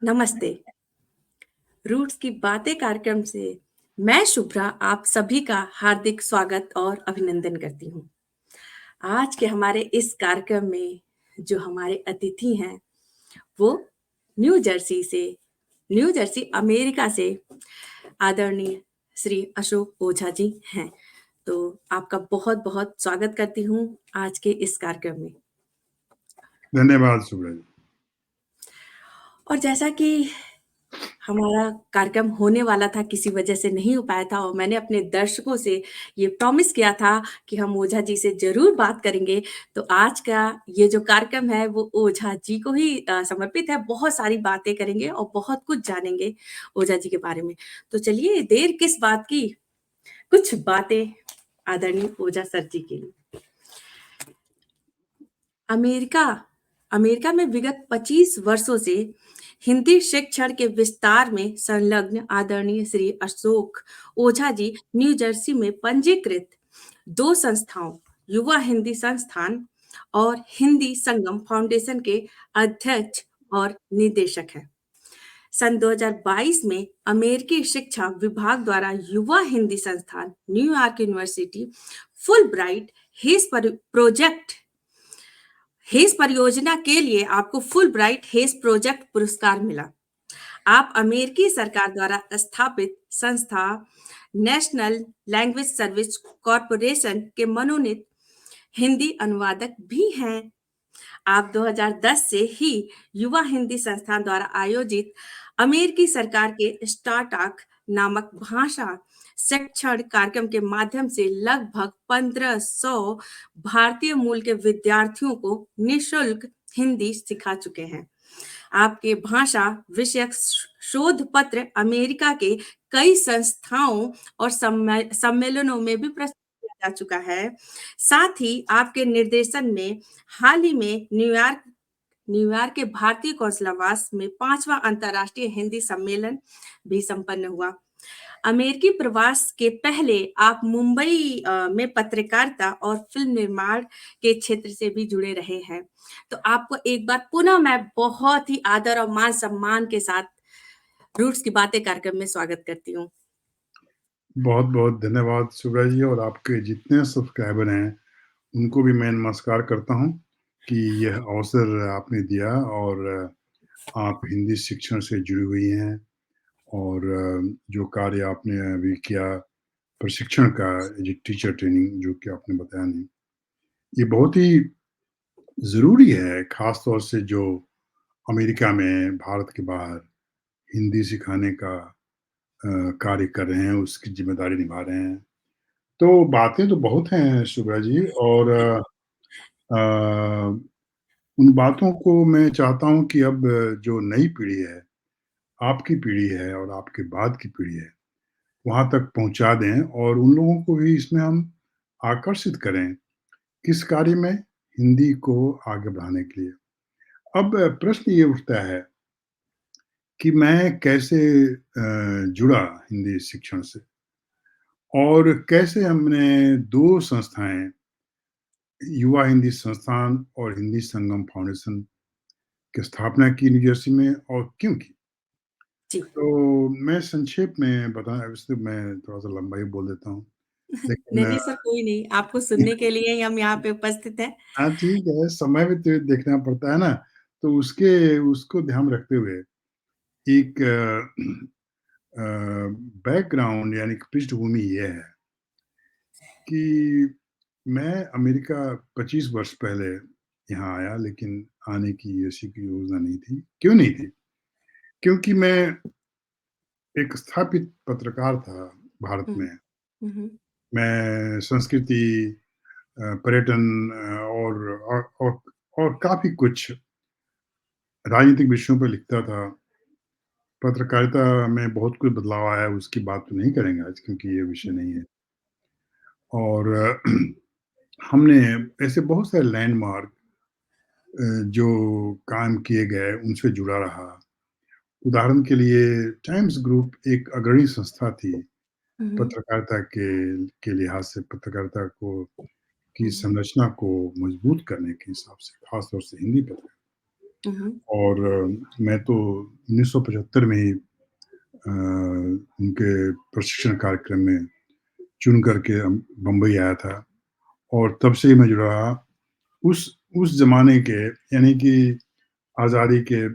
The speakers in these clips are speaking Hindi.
नमस्ते। रूट्स की बातें कार्यक्रम से मैं शुभ्रा आप सभी का हार्दिक स्वागत और अभिनंदन करती हूँ। आज के हमारे इस कार्यक्रम में जो हमारे अतिथि हैं, वो न्यू जर्सी से न्यू जर्सी अमेरिका से आदरणीय श्री अशोक ओझा जी हैं। तो आपका बहुत-बहुत स्वागत करती हूँ आज के इस कार्यक्रम में। धन्यवाद सुब्रा जी। और जैसा कि हमारा कार्यक्रम होने वाला था, किसी वजह से नहीं हो पाया था और मैंने अपने दर्शकों से ये प्रॉमिस किया था कि हम ओझा जी से ज़रूर बात करेंगे। तो आज का ये जो कार्यक्रम है वो ओझा जी को ही समर्पित है। बहुत सारी बातें करेंगे और बहुत कुछ जानेंगे ओझा जी के बारे में। तो चलिए देर किस बात की, कुछ बातें आदरणीय ओझा सर जी के लिए। अमेरिका अमेरिका में विगत 25 वर्षों से हिंदी शिक्षण के विस्तार में संलग्न आदरणीय श्री अशोक ओझा जी न्यू जर्सी में पंजीकृत 2 संस्थाओं युवा हिंदी संस्थान और हिंदी संगम फाउंडेशन के अध्यक्ष और निदेशक हैं। सन 2022 में अमेरिकी शिक्षा विभाग द्वारा युवा हिंदी संस्थान New York university Fulbright project Hays परियोजना के लिए आपको फुल ब्राइट हेस प्रोजेक्ट पुरस्कार मिला। आप अमेरिकी सरकार द्वारा स्थापित संस्था नेशनल लैंग्वेज सर्विस कॉरपोरेशन के मनोनीत हिंदी अनुवादक भी हैं। आप 2010 से ही युवा हिंदी संस्थान द्वारा आयोजित अमेरिकी सरकार के स्टार्टअप नामक भाषा शिक्षण कार्यक्रम के माध्यम से लगभग 1500 भारतीय मूल के विद्यार्थियों को निशुल्क हिंदी सिखा चुके हैं। आपके भाषा विषयक शोध पत्र अमेरिका के कई संस्थाओं और सम्मेलनों में भी प्रस्तुत किया जा चुका है। साथ ही आपके निर्देशन में हाल ही में न्यूयॉर्क के भारतीय कौशलावास में 5वां अंतर्राष्ट्रीय हिंदी सम्मेलन भी संपन्न हुआ। अमेरिकी प्रवास के पहले आप मुंबई में पत्रकारिता और फिल्म निर्माण के क्षेत्र से भी जुड़े रहे हैं। तो आपको एक बार पुनः मैं बहुत ही आदर और मान सम्मान के साथ रूट्स की बातें कार्यक्रम में स्वागत करती हूँ। बहुत-बहुत धन्यवाद सुब्रा जी और आपके जितने सब्सक्राइबर हैं, उनको भी मैं नमस्कार करता हूँ कि यह अवसर आपने दिया और आप हिंदी शिक्षण से जुड़ी हुई हैं और जो कार्य आपने अभी किया प्रशिक्षण का टीचर ट्रेनिंग जो कि आपने बताया नहीं, ये बहुत ही ज़रूरी है, ख़ास तौर से जो अमेरिका में, भारत के बाहर हिंदी सिखाने का कार्य कर रहे हैं, उसकी ज़िम्मेदारी निभा रहे हैं। तो बातें तो बहुत हैं शुभ्रा जी और अ, उन बातों को मैं चाहता हूँ कि अब जो नई पीढ़ी है, आपकी पीढ़ी है और आपके बाद की पीढ़ी है, वहाँ तक पहुँचा दें और उन लोगों को भी इसमें हम आकर्षित करें, किस कार्य में? हिंदी को आगे बढ़ाने के लिए। अब प्रश्न ये उठता है कि मैं कैसे जुड़ा हिंदी शिक्षण से और कैसे हमने 2 संस्थाएँ युवा हिंदी संस्थान और हिंदी संगम फाउंडेशन की स्थापना की न्यू जर्सी में और क्यों की? जी। तो मैं संक्षेप में वैसे मैं थोड़ा-सा लंबा ही बोल देता हूँ, लेकिन नहीं सर, कोई नहीं। आपको सुनने के लिए ही हम यहाँ पे उपस्थित हैं। हाँ, ठीक है, समय भी तो देखना पड़ता है ना, तो उसको ध्यान रखते हुए एक बैकग्राउंड यानी कि पृष्ठभूमि ये है कि मैं अमेरिका 25 वर्ष पहले यहाँ आया, लेकिन आने की ऐसी कोई योजना नहीं थी। क्यों नहीं थी? क्योंकि मैं एक स्थापित पत्रकार था भारत हुँ, में। हुँ, हुँ, मैं संस्कृति पर्यटन और काफ़ी कुछ राजनीतिक विषयों पे लिखता था। पत्रकारिता में बहुत कुछ बदलाव आया है, उसकी बात तो नहीं करेंगे आज क्योंकि ये विषय हुँ, नहीं है। और हमने ऐसे बहुत सारे लैंडमार्क जो काम किए गए, उनसे जुड़ा रहा। उदाहरण के लिए टाइम्स ग्रुप एक अग्रणी संस्था थी, हुँ, हुँ, पत्रकारिता के लिहाज से पत्रकारिता की हुँ, संरचना को मजबूत करने के हिसाब से, खास तौर से हिंदी पत्रकारिता। हुँ, हुँ। और मैं तो 1975 में ही उनके प्रशिक्षण कार्यक्रम में चुन करके बम्बई आया था और तब से ही मैं जुड़ा रहा। उस ज़माने के यानी कि आज़ादी के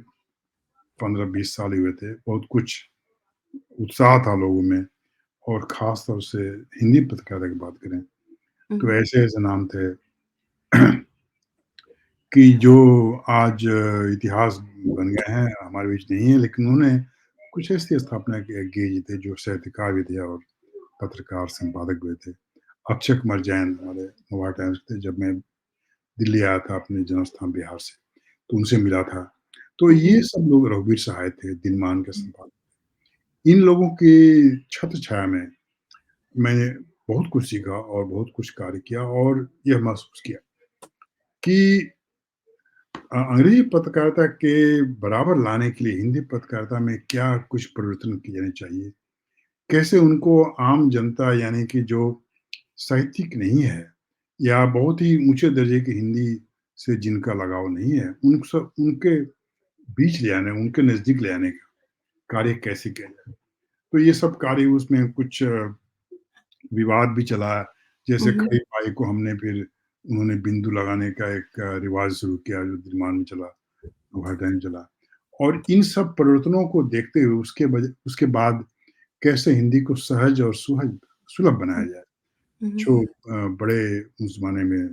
15-20 साल ही हुए थे। बहुत कुछ उत्साह था लोगों में और ख़ास तौर से हिंदी पत्रकारिता की बात करें, हुँ, तो हुँ। ऐसे-ऐसे नाम थे कि जो आज इतिहास बन गए हैं, हमारे बीच नहीं है, लेकिन उन्होंने कुछ ऐसी स्थापना की जी थे, जो साहित्यकार भी थे और पत्रकार, संपादक भी थे। अक्षय कुमार जैन हमारे नवा टाइम्स के, जब मैं दिल्ली आया था अपने जन्म स्थान बिहार से, तो उनसे मिला था। तो हुँ, ये हुँ। सब लोग रघुवीर सहाय थे, दिनमान के संपादक। इन लोगों की छत्र-छाया में मैंने बहुत कुछ सीखा और बहुत कुछ कार्य किया और यह महसूस किया कि अंग्रेजी पत्रकारिता के बराबर लाने के लिए हिंदी पत्रकारिता में क्या कुछ परिवर्तन किए जाने चाहिए? कैसे उनको आम जनता यानी कि जो साहित्यिक नहीं है या बहुत ही ऊँचे दर्जे की हिंदी से जिनका लगाव नहीं है, उनके बीच ले आने, उनके नज़दीक ले आने का कार्य कैसे किया जाए? तो ये सब कार्य उसमें कुछ विवाद भी चला। हुँ, जैसे हुँ। खड़ी पाई को हमने फिर उन्होंने बिंदु लगाने का एक रिवाज शुरू किया जो दिनमान में चला, हर टाइम चला। और इन सब परिवर्तनों को देखते हुए उसके बाद कैसे हिंदी को सहज और सुलभ बनाया हुँ, जाए। हुँ, हुँ। जो बड़े उस ज़माने में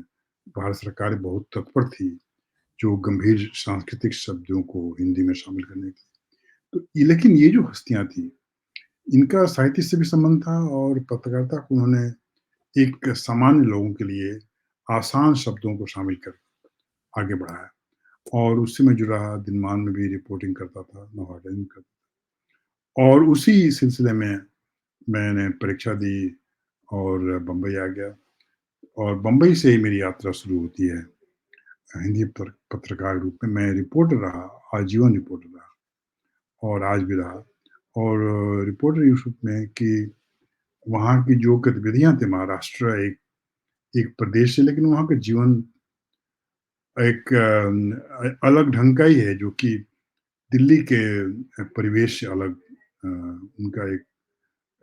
भारत सरकार बहुत तत्पर थी, जो गंभीर सांस्कृतिक शब्दों को हिंदी में शामिल करने की। तो लेकिन ये जो हस्तियाँ थीं, इनका साहित्य से भी संबंध था और पत्रकारिता को उन्होंने एक सामान्य लोगों के लिए आसान शब्दों को शामिल कर आगे बढ़ाया और उससे मैं जुड़ा, दिनमान में भी रिपोर्टिंग करता था, नवागढ़ में करता और उसी सिलसिले में मैंने परीक्षा दी और बम्बई आ गया और बम्बई से ही मेरी यात्रा शुरू होती है। हिंदी पत्रकार के रूप में मैं रिपोर्टर रहा, आजीवन रिपोर्टर रहा और आज भी रहा और रिपोर्टर इस रूप में कि वहाँ की जो गतिविधियाँ थी, महाराष्ट्र एक एक प्रदेश है, लेकिन वहाँ का जीवन एक अलग ढंग का ही है, जो कि दिल्ली के परिवेश से अलग उनका एक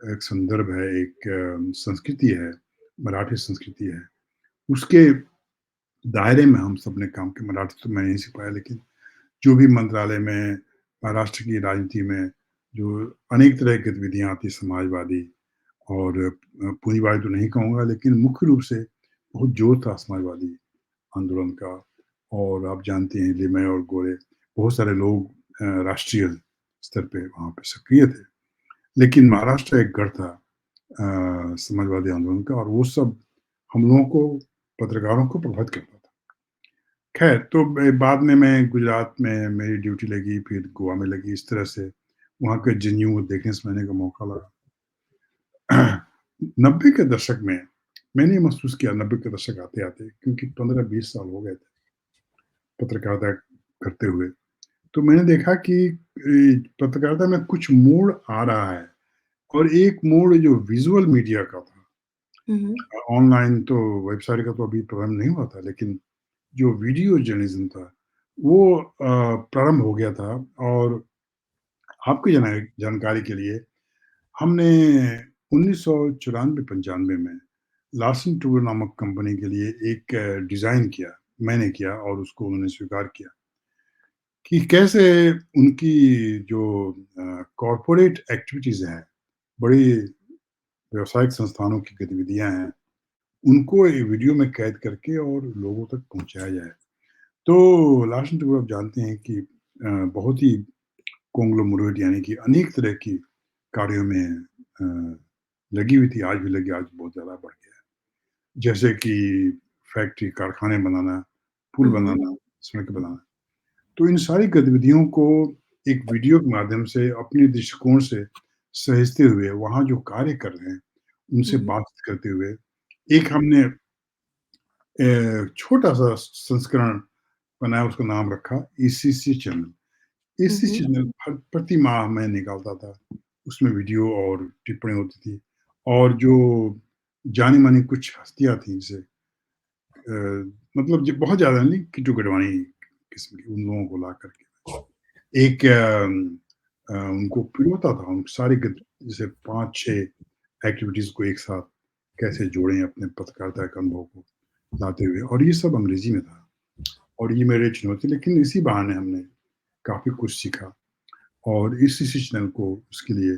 एक संदर्भ है, एक संस्कृति है, मराठी संस्कृति है। उसके दायरे में हम सब ने काम किया। मराठी तो मैं नहीं सीख पाया, लेकिन जो भी मंत्रालय में, महाराष्ट्र की राजनीति में जो अनेक तरह की गतिविधियाँ आती समाजवादी और पूँजीवादी तो नहीं कहूँगा, लेकिन मुख्य रूप से बहुत जोर था समाजवादी आंदोलन का और आप जानते हैं लिमय और गोरे, बहुत सारे लोग राष्ट्रीय स्तर पे वहाँ पे सक्रिय थे। लेकिन महाराष्ट्र एक गढ़ था समाजवादी आंदोलन का और वो सब हम लोगों को, पत्रकारों को प्रभावित करता था। ख़ैर तो बाद में मैं गुजरात में मेरी ड्यूटी लगी, फिर गोवा में लगी, इस तरह से वहाँ के जनेऊ देखने सुनने का मौका लगा। 90 के दशक में मैंने ये महसूस किया, 90 के दशक आते-आते, क्योंकि 15-20 साल हो गए थे पत्रकारिता करते हुए। तो मैंने देखा कि पत्रकारिता में कुछ मोड़ आ रहा है और एक मोड़ जो विज़ुअल मीडिया का था। हुँ, हुँ। ऑनलाइन तो वेबसाइट का तो अभी प्रारंभ नहीं हुआ था, लेकिन जो वीडियो जर्नलिज़्म था, वो प्रारंभ हो गया था और आपकी जानकारी के लिए हमने 1994-95 में लार्सन टूब्रो नामक कंपनी के लिए एक डिज़ाइन किया, मैंने किया और उसको उन्होंने स्वीकार किया कि कैसे उनकी जो कॉर्पोरेट एक्टिविटीज़ हैं, बड़ी व्यावसायिक संस्थानों की गतिविधियाँ हैं, उनको ये वीडियो में कैद करके और लोगों तक पहुँचाया जाए। तो लार्सन टूब्रो आप जानते हैं कि बहुत ही कॉन्ग्लोमरेट यानी कि अनेक तरह की कार्यों में लगी हुई थी, आज भी लगी, आज बहुत ज़्यादा बढ़ गया है। जैसे कि फैक्ट्री, कारखाने बनाना, पुल हुँ, हुँ। बनाना, सड़क बनाना। तो इन सारी गतिविधियों को एक वीडियो के माध्यम से अपने दृष्टिकोण से सहेजते हुए, वहाँ जो कार्य कर रहे हैं, हुँ, उनसे हुँ। बातचीत करते हुए, एक हमने छोटा-सा संस्करण बनाया, उसका नाम रखा ईसीसी चैनल। हुँ, इसी हुँ। चैनल हर प्रति माह मैं निकालता था। उसमें वीडियो और टिप्पणी होती थी और जो जानी-मानी कुछ हस्तियाँ थीं जैसे मतलब ज बहुत ज़्यादा नहीं, किट्टू गडवाणी किस्म की, उन लोगों को ला कर के। एक उनको फ़ील होता था, उन सारी गत जैसे 5-6 एक्टिविटीज़ को एक साथ कैसे जोड़ें अपने पत्रकारिता के अनुभव को लाते हुए, और ये सब अंग्रेज़ी में था। और ये मेरे चुनौती, लेकिन इसी बहाने हमने काफ़ी कुछ सीखा। और इसी चैनल को उसके लिए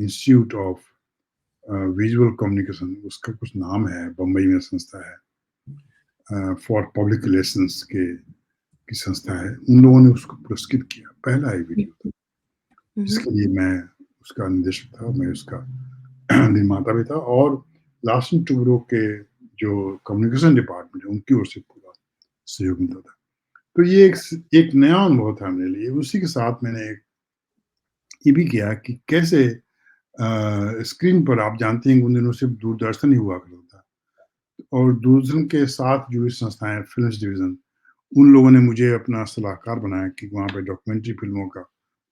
इंस्टीट्यूट ऑफ विजुअल कम्युनिकेशन उसका कुछ नाम है, बम्बई में संस्था है, फॉर पब्लिक रिलेशंस के की संस्था है। उन लोगों ने उसको पुरस्कृत किया, पहला ही हुँ, वीडियो था, हुँ, हुँ, जिसके लिए मैं उसका निदेशक था, मैं उसका निर्माता भी था, और लासिन टुब्रो के जो कम्युनिकेशन डिपार्टमेंट है, उनकी ओर से पूरा सहयोग मिलता था। तो ये एक नया अनुभव था मेरे लिए। उसी के साथ मैंने एक ये भी किया कि कैसे स्क्रीन पर आप जानते हैं कि उन दिनों सिर्फ़ दूरदर्शन ही हुआ करता था, और दूरदर्शन के साथ जुड़ी संस्थाएँ, फ़िल्म्स डिवीज़न, उन लोगों ने मुझे अपना सलाहकार बनाया कि वहाँ पे डॉक्यूमेंट्री फ़िल्मों का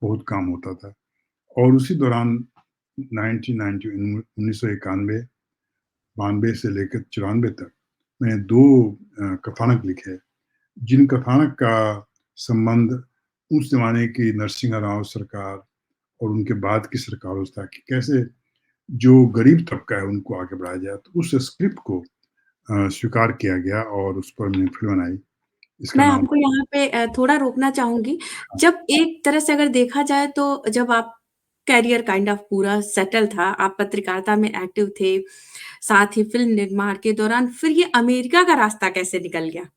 बहुत काम होता था। और उसी दौरान 1990 1991 92 से लेकर 94 तक मैंने 2 कथानक लिखे, जिन कथानक का संबंध उस ज़माने की नरसिंह राव सरकार और उनके बाद की सरकारों से था कि कैसे जो गरीब तबका है उनको आगे बढ़ाया जाए। तो उस स्क्रिप्ट को स्वीकार किया गया और उस पर मैंने फ़िल्म बनाई। इसका मैं नाम आपको यहाँ पे थोड़ा रोकना चाहूँगी। जब एक तरह से अगर देखा जाए तो जब आप करियर काइंड ऑफ पूरा सेटल था, आप पत्रकारिता में एक्टिव थे, साथ ही फ़िल्म निर्माण के दौरान फिर ये अमेरिका का रास्ता कैसे निकल गया?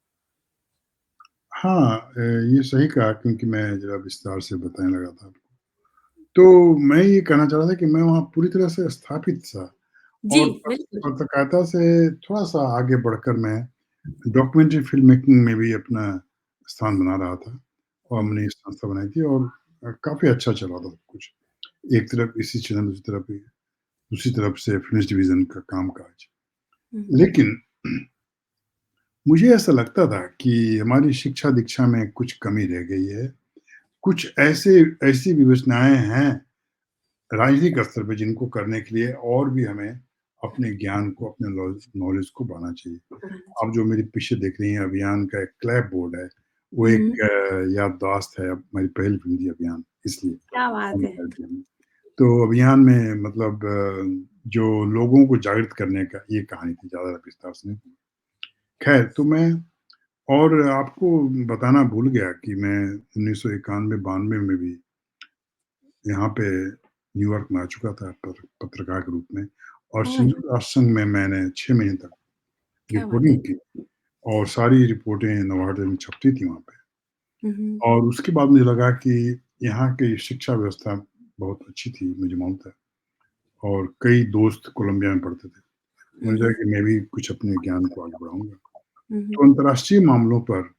हाँ, ये सही कहा, क्योंकि मैं ज़रा विस्तार से बताने लगा था। तो मैं ये कहना चाह रहा था कि मैं वहाँ पूरी तरह से स्थापित था, जी, और बिल्कुल। पत्रकारिता से थोड़ा-सा आगे बढ़कर मैं डॉक्यूमेंट्री फ़िल्म मेकिंग में भी अपना स्थान बना रहा था, और हुँ, हमने ये संस्था बनाई थी, और काफ़ी अच्छा चल रहा था सब कुछ। एक तरफ इसी चैनल, दूसरी तरफ से फ़िल्म्स डिवीज़न का काम-काज। हुँ, लेकिन मुझे ऐसा लगता था कि हमारी शिक्षा-दीक्षा में कुछ कमी रह गई है। कुछ ऐसी विवेचनाएँ हैं राजनीतिक स्तर पे, जिनको करने के लिए और भी हमें अपने ज्ञान को, अपने नॉलेज को बढ़ाना चाहिए। बढ़ाना आप चाहिए। जो मेरे पीछे देख रही हैं, अभियान का एक क्लैप बोर्ड है, वो हुँ, एक याददाश्त है, हमारी पहल फिल्म थी अभियान, इसलिए क्या बात हम है! करते हैं। तो अभियान में मतलब जो लोगों को जागृत करने का ये कहानी थी, ज़्यादा विस्तार से नहीं। खैर, तो मैं और आपको बताना भूल गया कि मैं 1991-92 में भी यहाँ पे न्यूयॉर्क में आ चुका था पत्रकार के रूप में, और ओह! संयुक्त राष्ट्र संघ में मैंने 6 महीने तक क्या बात रिपोर्टिंग है! की, और सारी रिपोर्टें नवाडे में छपती थी वहाँ पे। हुँ, हुँ, और उसके बाद मुझे लगा कि यहाँ की शिक्षा व्यवस्था बहुत अच्छी थी, मुझे मालूम था, और कई दोस्त कोलंबिया में पढ़ते थे। हुँ, मुझे लगा हुँ, कि मैं भी कुछ अपने ज्ञान को आगे बढ़ाऊँगा। हुँ, हुँ, तो अंतर्राष्ट्रीय मामलों पर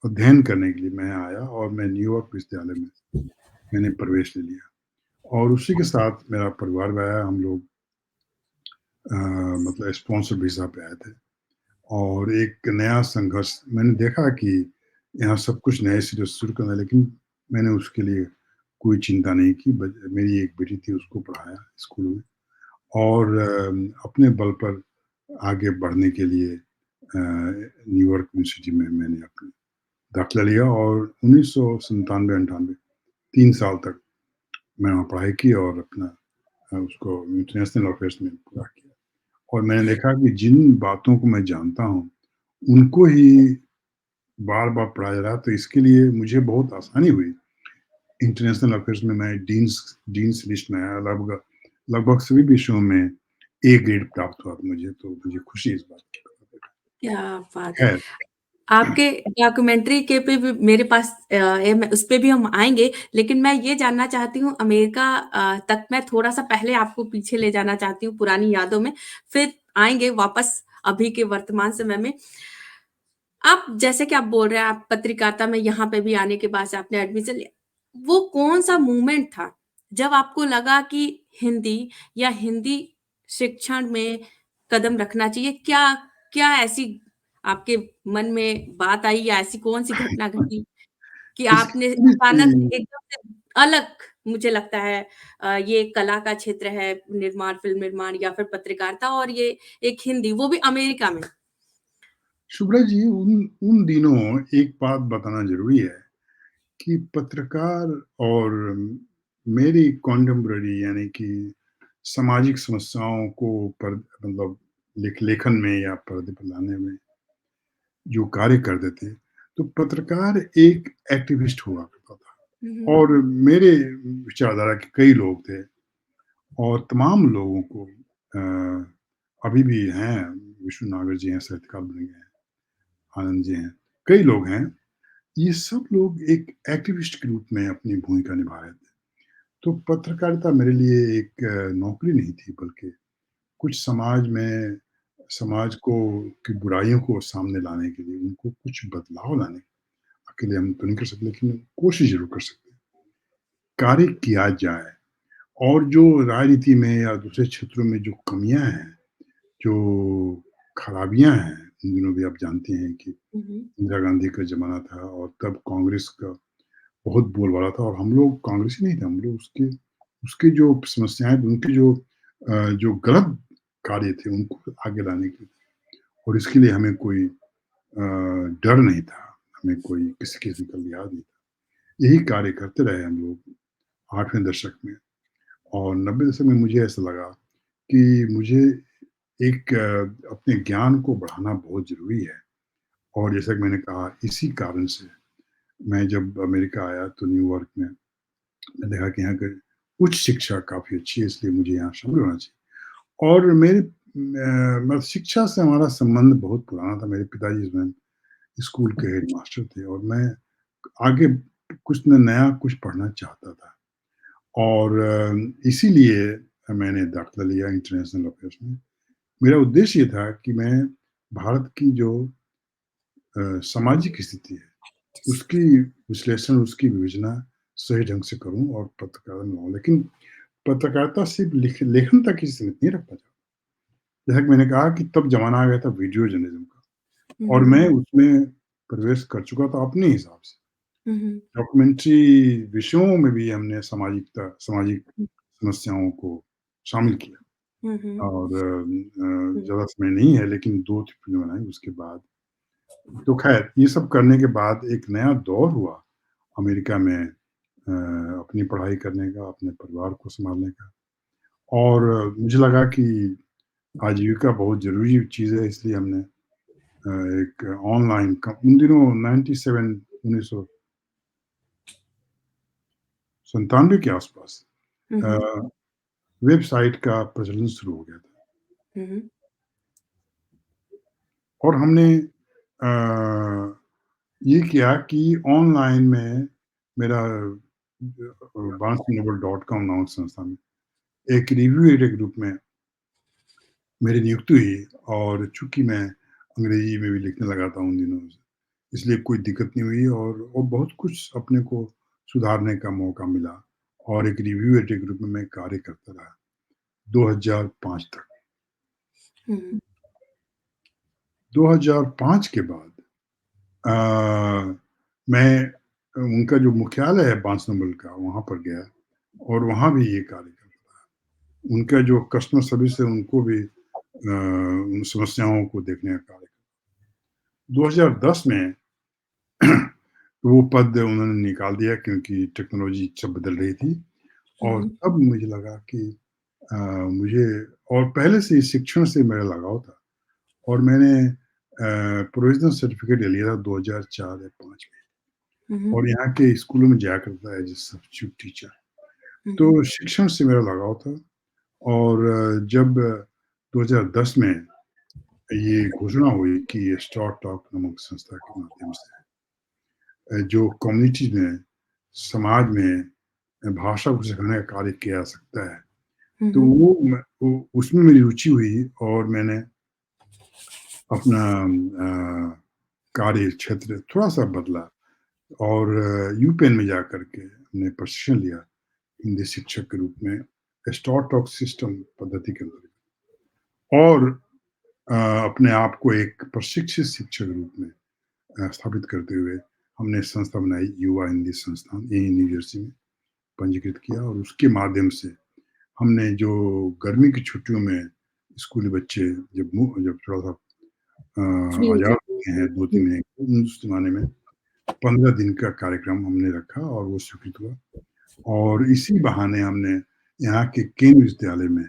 अध्ययन करने के लिए मैं आया, और मैं न्यूयॉर्क विश्वविद्यालय में मैंने प्रवेश ले लिया, और उसी के साथ मेरा परिवार भी आया। हम लोग मतलब स्पॉन्सर वीज़ा पे आए थे, और एक नया संघर्ष मैंने देखा कि यहाँ सब कुछ नए सिरे से शुरू करना है, लेकिन मैंने उसके लिए कोई चिंता नहीं की। मेरी एक बेटी थी, उसको पढ़ाया स्कूल में, और अपने बल पर आगे बढ़ने के लिए न्यूयॉर्क यूनिवर्सिटी में मैंने अपना दाखिला लिया, और 1997-98 3 साल तक मैं वहाँ पढ़ाई की, और अपना उसको इंटरनेशनल अफेयर्स में पूरा किया। और मैंने देखा कि जिन बातों को मैं जानता हूँ, उनको ही बार-बार पढ़ा जा रहा है, तो इसके लिए मुझे बहुत आसानी हुई। इंटरनेशनल अफेयर्स में मैं डीन्स डीन्स लिस्ट में आया, लगभग लगभग सभी विषयों में ए ग्रेड प्राप्त हुआ मुझे, तो मुझे खुशी इस बात की। क्या बात है! खैर, आपके डॉक्यूमेंट्री के पे भी मेरे पास उस पे भी हम आएँगे, लेकिन मैं ये जानना चाहती हूँ अमेरिका तक मैं थोड़ा-सा पहले आपको पीछे ले जाना चाहती हूँ पुरानी यादों में, फिर आएँगे वापस अभी के वर्तमान समय में। आप जैसे कि आप बोल रहे हैं आप पत्रकारिता में यहाँ पे भी आने के बाद से आपने एडमिशन लिया। वो कौन-सा मोमेंट था, जब आपको लगा कि हिंदी या हिंदी शिक्षण में कदम रखना चाहिए? क्या क्या ऐसी आपके मन में बात आई या ऐसी कौन-सी घटना घटी कि इसकी आपने थोड़ी-सी अचानक एकदम से अलग मुझे लगता है ये कला का क्षेत्र है निर्माण, फ़िल्म निर्माण या फिर पत्रकारिता और ये एक हिंदी, वो भी अमेरिका में। शुभ्रा जी, उन उन दिनों एक बात बताना ज़रूरी है कि पत्रकार और मेरी कंटेम्परेरी यानी कि सामाजिक समस्याओं को पर मतलब लेखन में या पर्दे पर लाने में जो कार्य करते थे, तो पत्रकार एक एक्टिविस्ट हुआ करता हुँ, था हुँ। और मेरे विचारधारा के कई लोग थे और तमाम लोगों को अभी भी हैं, विष्णु नागर जी हैं, साहित्यकार बन गए हैं, आनंद जी हैं, कई लोग हैं। ये सब लोग एक एक्टिविस्ट के रूप में अपनी भूमिका निभा रहे थे। तो पत्रकारिता मेरे लिए एक नौकरी नहीं थी बल्कि कुछ समाज को की बुराइयों को सामने लाने के लिए, उनको कुछ बदलाव लाने अकेले हम तो नहीं कर सकते लेकिन कोशिश ज़रूर कर सकते हैं। कार्य किया जाए और जो राजनीति में या दूसरे क्षेत्रों में जो कमियाँ हैं, जो खराबियाँ हैं, इन दिनों भी आप जानते हैं कि हुँ, हुँ। इंदिरा गांधी का ज़माना था और तब कांग्रेस का बहुत बोलबाला था और हम लोग कांग्रेसी नहीं थे, हम लोग उसके उसके जो समस्याएँ, उनके जो गलत कार्य थे, उनको आगे लाने के लिए और इसके लिए हमें कोई डर नहीं था, हमें कोई किसी किस्म का लिहाज़ नहीं था। यही कार्य करते रहे हम लोग 8वें दशक में और 90 दशक में मुझे ऐसा लगा कि मुझे एक अपने ज्ञान को बढ़ाना बहुत ज़रूरी है और जैसा कि मैंने कहा इसी कारण से मैं जब अमेरिका आया तो न्यूयॉर्क में मैंने देखा कि यहाँ की उच्च शिक्षा काफ़ी अच्छी है इसलिए मुझे यहाँ शामिल होना चाहिए और मतलब शिक्षा से हमारा संबंध बहुत पुराना था। मेरे पिताजी जो हैं स्कूल के हेडमास्टर थे और मैं आगे कुछ न नया कुछ पढ़ना चाहता था और इसीलिए मैंने दाखिला लिया इंटरनेशनल अफेयर्स में। मेरा उद्देश्य ये था कि मैं भारत की जो सामाजिक स्थिति है, उसकी विश्लेषण, उसकी विवेचना सही ढंग से करूँ और पत्रकारिता में लाऊँ। लेकिन पत्रकारिता सिर्फ़ लेखन तक ही सीमित नहीं रखना चाहता। जैसा कि मैंने कहा कि तब ज़माना आ गया था वीडियो जर्नलिज़्म का हुँ, और हुँ। मैं उसमें प्रवेश कर चुका था अपने हिसाब से। हुँ, हुँ। डॉक्यूमेंट्री विषयों में भी हमने सामाजिक समस्याओं को शामिल किया हुँ, हुँ। और हुँ, ज़्यादा समय नहीं है लेकिन 2 फ़िल्में बनाई उसके बाद। तो ख़ैर ये सब करने के बाद एक नया दौर हुआ अमेरिका में अपनी पढ़ाई करने का, अपने परिवार को सँभालने का और मुझे लगा कि आजीविका बहुत ज़रूरी चीज़ है इसलिए हमने एक ऑनलाइन क उन दिनों 97 1997 के आस-पास हुँ, अ, हुँ। वेबसाइट का प्रचलन शुरू हो गया था हुँ, हुँ। और हमने अ, ये किया कि ऑनलाइन में मेरा barnesandnoble.com नामक संस्था में एक रिव्यू एडिटर के रूप में मेरी नियुक्ति हुई और चूँकि मैं अंग्रेजी में भी लिखने लगा था उन दिनों, इसलिए कोई दिक्कत नहीं हुई और बहुत कुछ अपने को सुधारने का मौका मिला और एक रिव्यू एडिटर के रूप में मैं कार्य करता रहा, 2005 तक। हुँ, 2005 के बाद अ, मैं उनका जो मुख्यालय है बांस नोबेल का, वहाँ पर गया और वहाँ भी ये कार्य करता रहा। उनका जो कस्टमर सर्विस है, उनको भी उन समस्याओं को देखने का कार्य 2010 में वो पद उन्होंने निकाल दिया क्योंकि टेक्नोलॉजी सब बदल रही थी हुँ, और हुँ। तब मुझे लगा कि मुझे और पहले से ही शिक्षण से मेरा लगाव था और मैंने प्रोविज़नल सर्टिफ़िकेट ले लिया था 2004 या 5 में हुँ, हुँ। और यहाँ के स्कूलों में जाया करता है एज़ अ सब्स्टिट्यूट टीचर। हुँ, हुँ। तो शिक्षण से मेरा लगाव था और जब 2010 में ये घोषणा हुई कि स्टार टॉक नामक संस्था के माध्यम से जो कम्युनिटी में, समाज में भाषा को सिखाने का कार्य किया जा सकता है। हुँ, तो हुँ। वो उसमें मेरी रुचि हुई और मैंने अपना कार्य क्षेत्र थोड़ा-सा बदला और यूपेन में जाकर के हमने प्रशिक्षण लिया हिंदी शिक्षक के रूप में स्टार टॉक सिस्टम पद्धति के अंतर्गत और अपने आप को एक प्रशिक्षित शिक्षक के रूप में स्थापित करते हुए हमने संस्था बनाई युवा हिंदी संस्थान यहीं न्यू जर्सी में पंजीकृत किया और उसके माध्यम से हमने जो गर्मी की छुट्टियों में स्कूली बच्चे जब थोड़ा-सा जी, जी, आज़ाद जी, हुए जी। हैं 2-3 महीने उस ज़माने में 15 दिन का कार्यक्रम हमने रखा और वो स्वीकृत हुआ और इसी बहाने हमने यहाँ के केंद्रीय विश्वविद्यालय में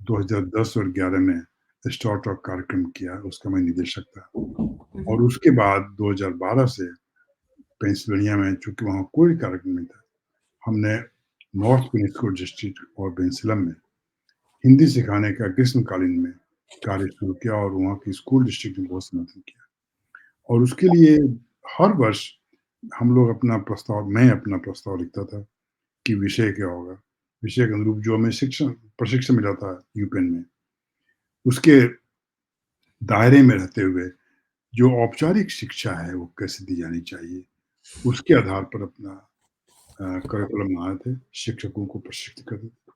2010 और 11 में स्टार टॉक कार्यक्रम किया, उसका मैं निदेशक था हुँ, और हुँ। उसके बाद 2012 से पेंसिल्वेनिया में चूँकि वहाँ कोई कार्यक्रम नहीं था, हमने नॉर्थ पेनिनसुला डिस्ट्रिक्ट और बेंसिलम में हिंदी सिखाने का ग्रीष्मकालीन में कार्य शुरू किया और वहाँ की स्कूल डिस्ट्रिक्ट में बहुत समर्थन किया और उसके लिए हर वर्ष हम लोग मैं अपना प्रस्ताव लिखता था कि विषय क्या होगा? विषय के अनुरूप जो हमें प्रशिक्षण मिला था यूपेन में, उसके दायरे में रहते हुए जो औपचारिक शिक्षा है वो कैसे दी जानी चाहिए, उसके आधार पर अपना करिकुलम बनाए थे, शिक्षकों को प्रशिक्षित करते थे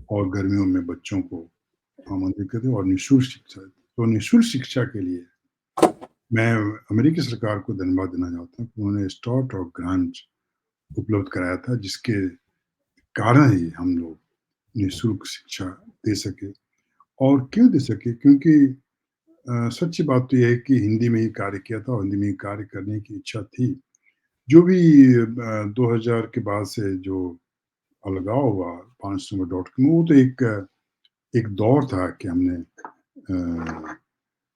और गर्मियों में बच्चों को आमंत्रित करते और निःशुल्क शिक्षा देते। तो निःशुल्क शिक्षा के लिए मैं अमेरिकी सरकार को धन्यवाद देना चाहता हूँ कि उन्होंने स्टार्ट और ग्रांट उपलब्ध कराया था जिसके कारण ही हम लोग निःशुल्क शिक्षा दे सके और क्यों दे सके क्योंकि सच्ची बात तो ये है कि हिंदी में ही कार्य किया था और हिंदी में ही कार्य करने की इच्छा थी। जो भी 2000 के बाद से जो अलगाव हुआ 5 नंबर डॉट कॉम वो तो एक दौर था कि हमने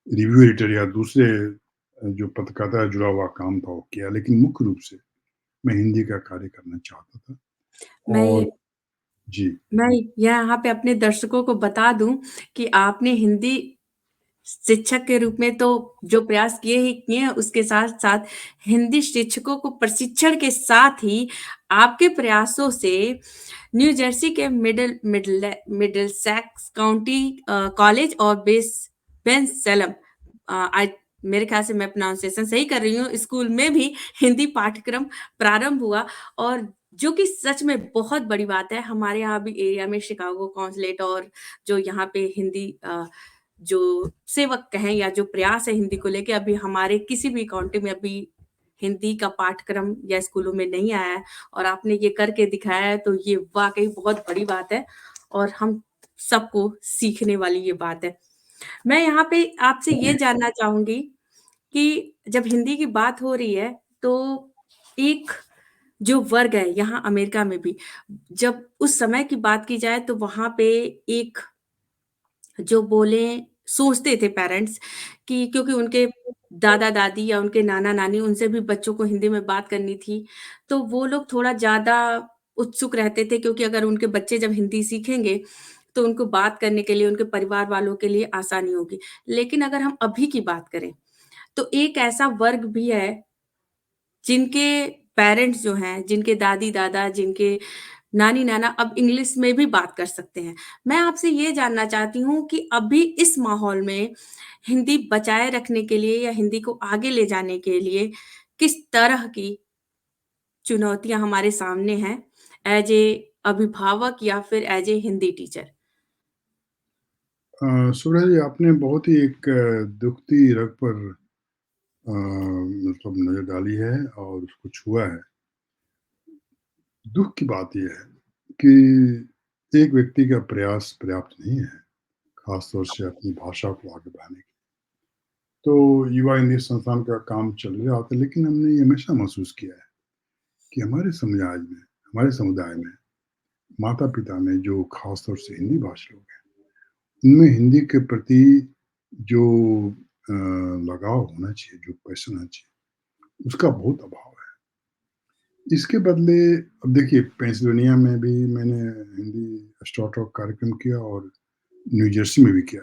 रिव्यू एडिटर या दूसरे जो पत्रकारिता से जुड़ा हुआ काम था वो किया, लेकिन मुख्य रूप से मैं हिंदी का कार्य करना चाहता था और मैं जी। मैं यहाँ पे अपने दर्शकों को बता दूँ कि आपने हिंदी शिक्षक के रूप में तो जो प्रयास किए ही किए हैं, उसके साथ-साथ हिंदी शिक्षकों को प्रशिक्षण के साथ ही आपके प्रयासों से न्यू जर्सी के मिडलसेक्स काउंटी कॉलेज और बेंसलम आई मेरे ख़्याल से मैं प्रोनाउंसिएशन सही कर रही हूँ, स्कूल में भी हिंदी पाठ्यक्रम प्रारंभ हुआ और जो कि सच में बहुत बड़ी बात है। हमारे यहाँ भी एरिया में शिकागो कॉन्सुलेट और जो यहाँ पे हिंदी जो सेवक कहें या जो प्रयास है हिंदी को लेके अभी हमारे किसी भी काउंटी में अभी हिंदी का पाठ्यक्रम या स्कूलों में नहीं आया है और आपने ये करके दिखाया है तो ये वाक़ई बहुत बड़ी बात है और हम सबको सीखने वाली ये बात है। मैं यहाँ पे आपसे ये जानना चाहूँगी कि जब हिंदी की बात हो रही है तो एक जो वर्ग है यहाँ अमेरिका में भी, जब उस समय की बात की जाए तो वहाँ पे एक जो बोलें सोचते थे पेरेंट्स कि क्योंकि उनके दादा-दादी या उनके नाना-नानी उनसे भी बच्चों को हिंदी में बात करनी थी, तो वो लोग थोड़ा ज़्यादा उत्सुक रहते थे क्योंकि अगर उनके बच्चे जब हिंदी सीखेंगे, तो उनको बात करने के लिए, उनके परिवार वालों के लिए आसानी होगी। लेकिन अगर हम अभी की बात करें, तो एक ऐसा वर्ग भी है जिनके पेरेंट्स जो हैं, जिनके दादी-दादा, जिनके नानी-नाना अब इंग्लिश में भी बात कर सकते हैं। मैं आपसे ये जानना चाहती हूँ कि अभी इस माहौल में हिंदी बचाए रखने के लिए या हिंदी को आगे ले जाने के लिए किस तरह की चुनौतियाँ हमारे सामने हैं ऐज़ ए अभिभावक या फिर as a Hindi teacher? Subrata ji आपने बहुत ही एक दुखती रग पर मतलब नज़र डाली है और उसको छुआ है। दुःख की बात ये है कि एक व्यक्ति का प्रयास पर्याप्त नहीं है, ख़ास तौर से अपनी भाषा को आगे बढ़ाने के। तो युवा हिंदी संस्थान का काम चल ही रहा था, लेकिन हमने ये हमेशा महसूस किया है कि हमारे समुदाय में, माता-पिता में जो ख़ास तौर से हिंदी भाषी लोग हैं, उनमें हिंदी के प्रति जो लगाव होना चाहिए, जो पैशन होना चाहिए, उसका बहुत अभाव है। इसके बदले अब देखिए पेंसिल्वेनिया में भी मैंने हिंदी स्टार टॉक कार्यक्रम किया और न्यू जर्सी में भी किया।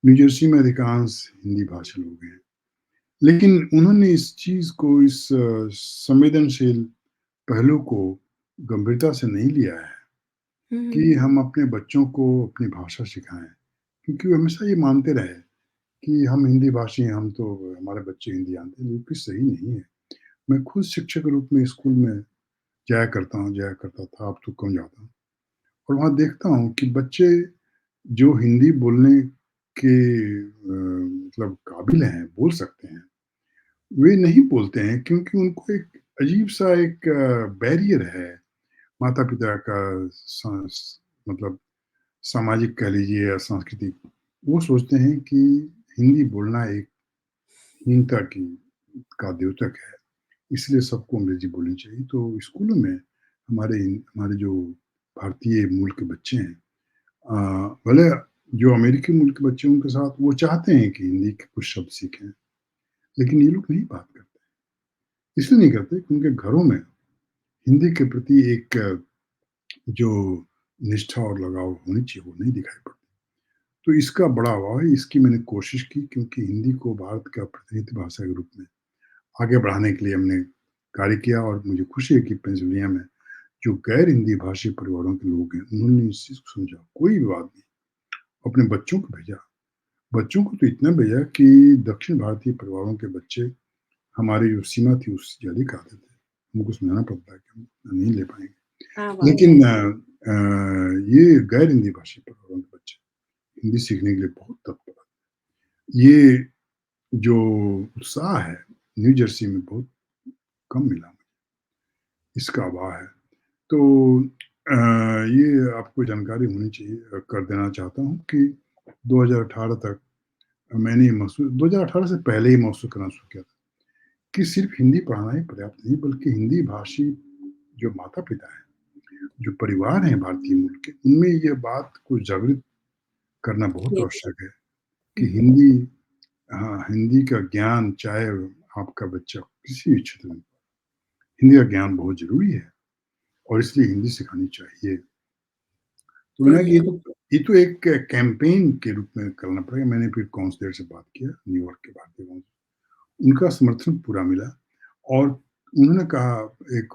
न्यू जर्सी में अधिकांश हिंदी भाषी लोग हैं। लेकिन उन्होंने इस चीज़ को इस संवेदनशील पहलू को गंभीरता से नहीं लिया है हुँ, कि हुँ। हम अपने बच्चों को अपनी भाषा सिखाएँ। क्योंकि वो हमेशा ये मानते रहे कि हम हिंदी भाषी हैं, हम तो हमारे बच्चे हिंदी जानते हैं, जो कि सही नहीं है। मैं खुद शिक्षक के रूप में स्कूल में जाया करता था, अब तो कम जाता हूँ और वहाँ देखता हूँ कि बच्चे जो हिंदी बोलने के मतलब काबिल हैं, बोल सकते हैं, वे नहीं बोलते हैं क्योंकि उनको एक अजीब-सा एक बैरियर है, माता-पिता का सांस मतलब सामाजिक कह लीजिए या सांस्कृतिक। वो सोचते हैं कि हिंदी बोलना एक हीनता की का द्योतक है, इसलिए सबको अंग्रेज़ी बोलनी चाहिए। तो स्कूलों में हमारे जो भारतीय मूल के बच्चे हैं, भले जो अमेरिकी मूल के बच्चे हैं उनके साथ वो चाहते हैं कि हिंदी के कुछ शब्द सीखें, लेकिन ये लोग नहीं बात करते। इसलिए नहीं करते कि उनके घरों में हिंदी के प्रति एक जो निष्ठा और लगाव होनी चाहिए, वो नहीं दिखाई पड़ती। तो इसका बड़ा अभाव है, इसकी मैंने कोशिश की क्योंकि हिंदी को भारत का प्रतिनिधि भाषा के रूप में आगे बढ़ाने के लिए हमने कार्य किया और मुझे खुशी है कि पेंसिल्वेनिया में जो गैर हिंदी भाषी परिवारों के लोग हैं, उन्होंने इस चीज़ को समझा, कोई विवाद नहीं। अपने बच्चों को भेजा, बच्चों को तो इतना भेजा कि दक्षिण भारतीय परिवारों के बच्चे हमारी जो सीमा थी उससे ज़्यादा आते थे। हमको समझाना पड़ता है कि हम नहीं ले पाएँगे। क्या बात है! लेकिन ये गैर हिंदी भाषी परिवारों के बच्चे हिंदी सीखने के लिए बहुत तत्पर हैं। ये जो उत्साह है, न्यू जर्सी में बहुत कम मिला मुझे, इसका अभाव है। तो ये आपको जानकारी होनी चाहिए, कर देना चाहता हूँ कि 2018 तक मैंने ये महसूस 2018 से पहले ही महसूस करना शुरू किया था कि सिर्फ़ हिंदी पढ़ाना ही पर्याप्त नहीं बल्कि हिंदी भाषी जो माता-पिता हैं, जो परिवार हैं भारतीय मूल के, उनमें ये बात को जागृत करना बहुत जी। आवश्यक है कि हुँ, हिंदी, हाँ, हिंदी का ज्ञान चाहे आपका बच्चा किसी भी क्षेत्र में, हिंदी का ज्ञान बहुत ज़रूरी है और इसलिए हिंदी सिखानी चाहिए। तो मैंने कहा कि बिल्कुल। ये तो एक कैंपेन के रूप में करना पड़ेगा। मैंने फिर काउंसलर से बात किया, न्यूयॉर्क के भारतीय काउंसलर, उनका समर्थन पूरा मिला और उन्होंने कहा, एक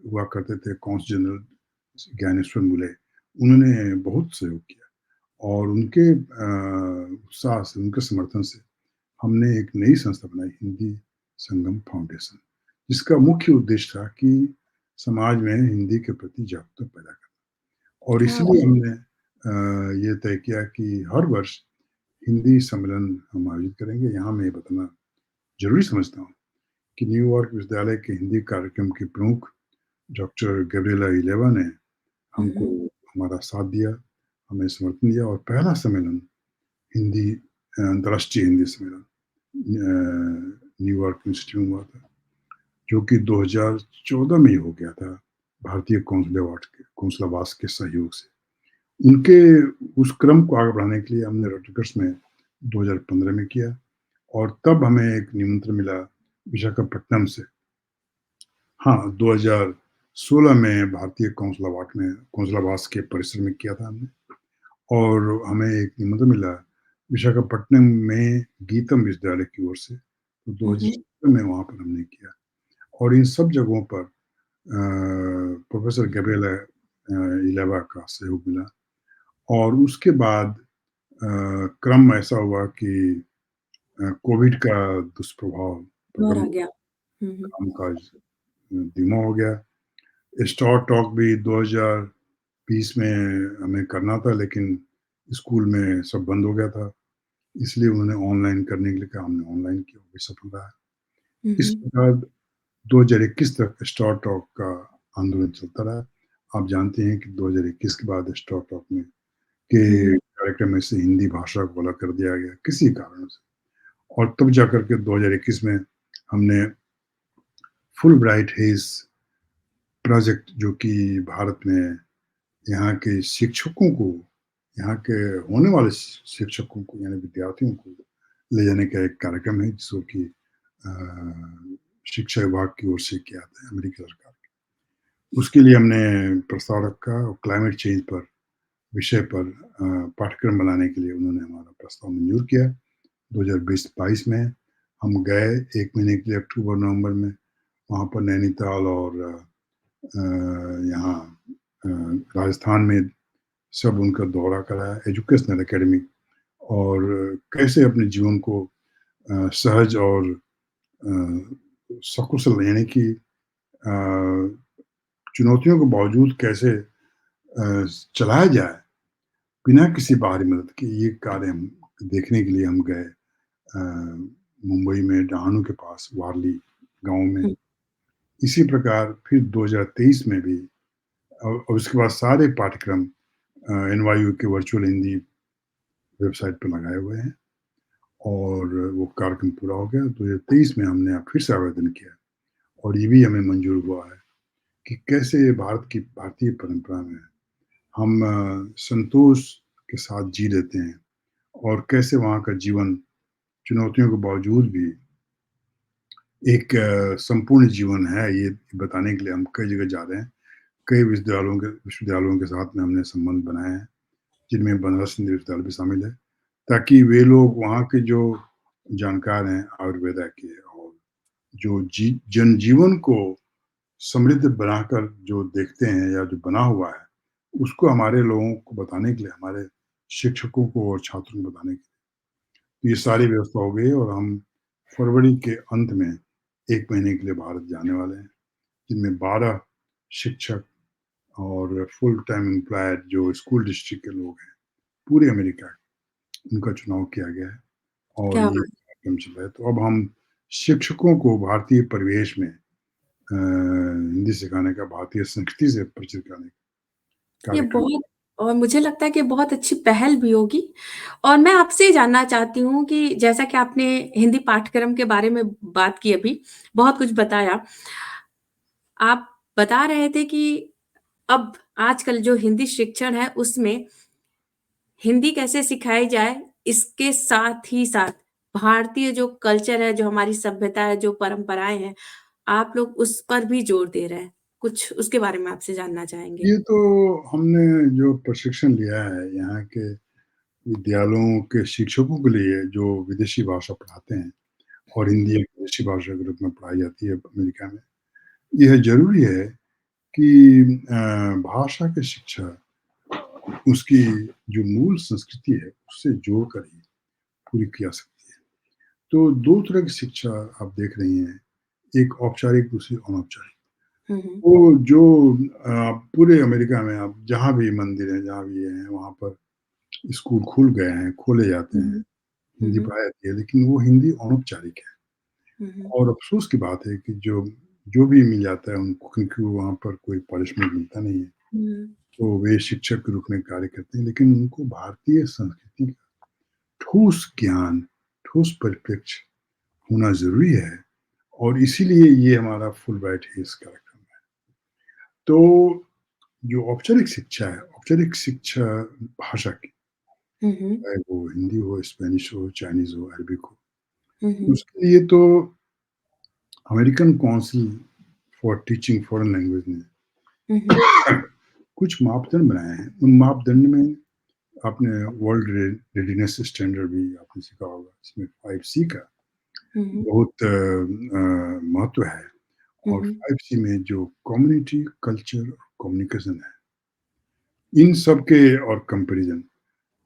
हुआ करते थे काउंसल जनरल ज्ञानेश्वर मुले, उन्होंने बहुत सहयोग किया और उनके उत्साह से, उनके समर्थन से हमने एक नई संस्था बनाई, हिंदी संगम फाउंडेशन, जिसका मुख्य उद्देश्य था कि समाज में हिंदी के प्रति जागरूकता पैदा करना और क्या इसलिए हमने ये तय किया कि हर वर्ष हिंदी सम्मेलन हम आयोजित करेंगे। यहाँ मैं ये बताना ज़रूरी समझता हूँ कि न्यूयॉर्क विश्वविद्यालय के हिंदी कार्यक्रम की प्रमुख डॉक्टर गैब्रिएला इलेवा ने हुँ, हमको हुँ। हमारा साथ दिया, हमें समर्थन दिया और पहला सम्मेलन हिंदी अंतर्राष्ट्रीय हिंदी सम्मेलन न्यूयॉर्क इंस्टीट्यूट में हुआ था, जो कि 2014 में ही हो गया था, भारतीय कौंसलावास के सहयोग से। उनके उस क्रम को आगे बढ़ाने के लिए हमने रटगर्स में 2015 में किया और तब हमें एक निमंत्रण मिला विशाखापट्टनम से। हाँ, 2016 में भारतीय कौंसलावास के परिसर में किया था हमने और हमें एक निमंत्रण मिला विशाखापट्टनम में गीतम विश्वविद्यालय की ओर से, तो हुँ, हुँ। 2017 में वहाँ पर हमने किया और इन सब जगहों पर प्रोफ़ेसर गैब्रिएला इलावा का सहयोग मिला और उसके बाद क्रम ऐसा हुआ कि कोविड का दुष्प्रभाव और प्रबल आ गया। हुँ, हुँ। कामकाज धीमा हो गया। स्टार टॉक भी 2020 में हमें करना था लेकिन स्कूल में सब बंद हो गया था। इसलिए उन्होंने ऑनलाइन करने के लिए कहा, हमने ऑनलाइन किया, वो भी सफल रहा। हुँ, इस हुँ। प्रकार 2021 तक स्टार टॉक का आंदोलन चलता रहा। आप जानते हैं कि 2021 के बाद स्टार टॉक में के हुँ, हुँ। कार्यक्रम में से हिंदी भाषा को अलग कर दिया गया किसी कारण से और तब जाकर के 2021 में हमने फुल ब्राइट हेज़ प्रोजेक्ट, जो कि भारत में यहाँ के शिक्षकों को, यहाँ के होने वाले शिक्षकों को यानी विद्यार्थियों को ले जाने का एक कार्यक्रम है जिसको कि शिक्षा विभाग की ओर से किया था अमेरिकी सरकार। उसके लिए हमने प्रस्ताव रखा और क्लाइमेट चेंज पर विषय पर पाठ्यक्रम बनाने के लिए उन्होंने हमारा प्रस्ताव मंजूर किया। 2020-22 में हम गए 1 महीने के लिए अक्टूबर-नवंबर में, वहाँ पर नैनीताल और यहाँ अ, राजस्थान में सब उनका दौरा कराया, एजुकेशनल एकेडमी और कैसे अपने जीवन को सहज और सकुशल यानी कि चुनौतियों के बावजूद कैसे चलाया जाए, बिना किसी बाहरी मदद के, ये कार्य हम देखने के लिए हम गए मुंबई में डहाणू के पास वारली गाँव में। हुँ। इसी प्रकार फिर 2023 में भी और उसके बाद सारे पाठ्यक्रम एनवायू के वर्चुअल हिंदी वेबसाइट पे लगाए हुए हैं और वो कार्यक्रम पूरा हो गया। 2023 में हमने फिर से आवेदन किया और ये भी हमें मंज़ूर हुआ है कि कैसे भारतीय परंपरा में हम संतोष के साथ जी लेते हैं और कैसे वहाँ का जीवन चुनौतियों के बावजूद भी एक संपूर्ण जीवन है, ये बताने के लिए हम कई जगह जा रहे हैं। कई विश्वविद्यालयों के साथ में हमने संबंध बनाए हैं, जिनमें बनारस हिंदू विश्वविद्यालय भी शामिल है, ताकि वे लोग वहाँ के जो जानकार हैं आयुर्वेदा के और जो जनजीवन को समृद्ध बनाकर जो देखते हैं या जो बना हुआ है, उसको हमारे लोगों को बताने के लिए, हमारे शिक्षकों को और छात्रों को बताने के लिए ये सारी व्यवस्था हो गई है और हम फरवरी के अंत में 1 महीने के लिए भारत जाने वाले हैं, जिनमें 12 शिक्षक और फुल टाइम एम्प्लॉयड जो स्कूल डिस्ट्रिक्ट के लोग हैं, पूरे अमेरिका के, उनका चुनाव किया गया है और क्या ये बात! कार्यक्रम चल रहा है। तो अब हम शिक्षकों को भारतीय परिवेश में हिंदी सिखाने का, भारतीय संस्कृति से परिचित कराने का ये कार्यक्रम। बहुत और मुझे लगता है कि बहुत अच्छी पहल भी होगी और मैं आपसे ये जानना चाहती हूँ कि जैसा कि आपने हिंदी पाठ्यक्रम के बारे में बात की अभी, बहुत कुछ बताया। आप बता रहे थे कि अब आजकल जो हिंदी शिक्षण है उसमें हिंदी कैसे सिखाई जाए, इसके साथ ही साथ भारतीय जो कल्चर है, जो हमारी सभ्यता है, जो परंपराएँ हैं, आप लोग उस पर भी जोर दे रहे हैं। कुछ उसके बारे में आपसे जानना चाहेंगे? ये तो हमने जो प्रशिक्षण लिया है यहाँ के विद्यालयों के शिक्षकों के लिए जो विदेशी भाषा पढ़ाते हैं और हुँ, हिंदी हुँ। एक विदेशी भाषा के रूप में पढ़ाई जाती है अमेरिका में। यह ज़रूरी है कि भाषा की शिक्षा उसकी जो मूल संस्कृति है, उससे जोड़कर ही पूरी की जा सकती है। तो 2 तरह की शिक्षा आप देख रही हैं, एक औपचारिक, दूसरी अनौपचारिक। हुँ, हुँ। वो जो पूरे अमेरिका में आप जहाँ भी मंदिर हैं, जहाँ भी ये हैं, वहाँ पर स्कूल खुल गए हैं, खोले जाते हुँ, हैं, हुँ। हुँ, हिंदी हुँ। पढ़ाई जाती है, लेकिन वो हिंदी अनौपचारिक है हुँ, हुँ। और अफ़सोस की बात है कि जो जो भी मिल जाता है उनको क्योंकि वहाँ पर कोई पनिशमेंट मिलता नहीं है, हुँ, तो वे शिक्षक के रूप में कार्य करते हैं, लेकिन उनको भारतीय संस्कृति का ठोस ज्ञान, ठोस परिप्रेक्ष्य होना ज़रूरी है और इसीलिए ये हमारा फुलब्राइट है इस कार्यक्रम में। तो जो औपचारिक शिक्षा भाषा की, हुँ, हुँ। चाहे वो हिंदी हो, स्पेनिश हो, चाइनीज़ हो, अरबिक हो, हुँ, हुँ। उसके लिए तो American council for teaching foreign language ने हुँ, हुँ। कुछ मापदंड बनाए हैं। उन मापदंड में आपने वर्ल्ड रेडीनेस स्टैंडर्ड भी आपने सीखा होगा, इसमें 5C का हुँ, हुँ। बहुत महत्व है हुँ, और हुँ। 5C में जो कम्युनिटी, कल्चर, कम्युनिकेशन है, इन सब के और कंपैरिज़न,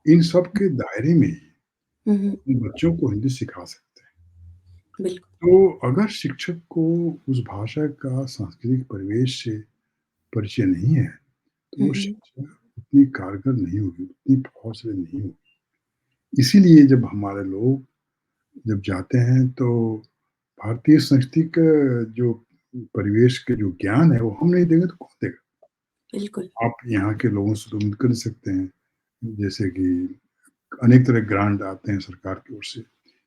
इन सब के दायरे में ही हुँ, हुँ। अपने बच्चों को हिंदी सिखा सकते हैं। बिल्कुल। तो अगर शिक्षक को उस भाषा का सांस्कृतिक परिवेश से परिचय नहीं है, तो हुँ, वो हुँ। शिक्षा उतनी कारगर नहीं होगी, उतनी प्रभावशाली नहीं होगी। इसीलिए जब हमारे लोग जब जाते हैं तो भारतीय संस्कृति का जो परिवेश के जो ज्ञान है, वो हम नहीं देंगे तो कौन देगा? बिल्कुल। आप यहाँ के लोगों से तो उम्मीद कर नहीं सकते हैं, जैसे कि अनेक तरह के ग्रांट आते हैं सरकार की ओर से,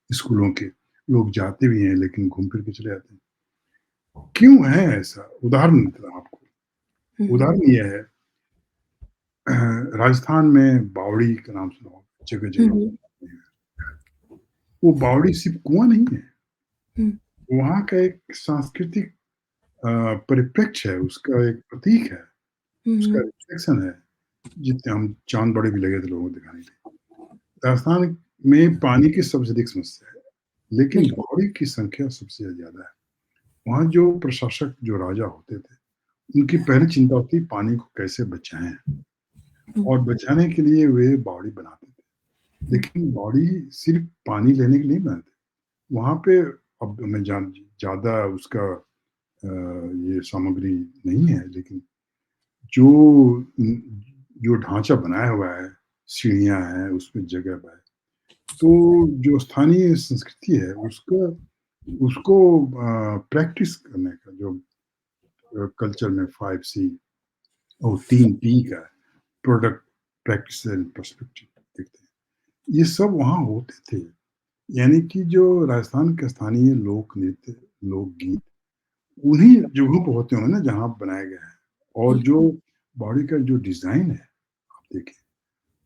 स्कूलों के, लोग जाते भी हैं लेकिन घूम फिर के चले आते हैं। क्यों है ऐसा? उदाहरण देता हूँ आपको, हुँ, हुँ। उदाहरण ये है राजस्थान में बावड़ी का नाम सुना होगा, हुँ, जगह-जगह हुँ। वो बावड़ी सिर्फ़ कुआँ नहीं है, हुँ। वहाँ का एक सांस्कृतिक परिप्रेक्ष्य है, उसका एक प्रतीक है, हुँ, उसका हुँ। रिफ्लेक्शन है, जितने हम चाँद बड़े भी लगे थे लोगों को दिखाने के लिए। राजस्थान में पानी की सबसे अधिक समस्या है, लेकिन बिल्कुल। बावड़ी की संख्या सबसे ज़्यादा है। वहाँ जो प्रशासक, जो राजा होते थे, उनकी पहली चिंता होती पानी को कैसे बचाएँ हुँ, और बचाने के लिए वे बावड़ी बनाते थे। हुँ। लेकिन बावड़ी सिर्फ़ पानी लेने के लिए नहीं बनाते, वहाँ पे अब मैं ज़्यादा उसका ये सामग्री नहीं है, लेकिन जो जो ढाँचा बनाया हुआ है, सीढ़ियाँ हैं, उसमें जगह है, तो जो स्थानीय संस्कृति है, उसको उसको प्रैक्टिस करने का जो कल्चर में 5C और 3P का प्रोडक्ट, प्रैक्टिस एंड पर्सपेक्टिव देखते हैं। ये सब वहाँ होते थे यानी कि जो राजस्थान के स्थानीय लोक नृत्य, लोकगीत, उन्हीं जगहों पे होते होंगे ना जहाँ बनाए गए हैं। और जो बिल्कुल, बॉडी का जो डिज़ाइन है, आप देखें,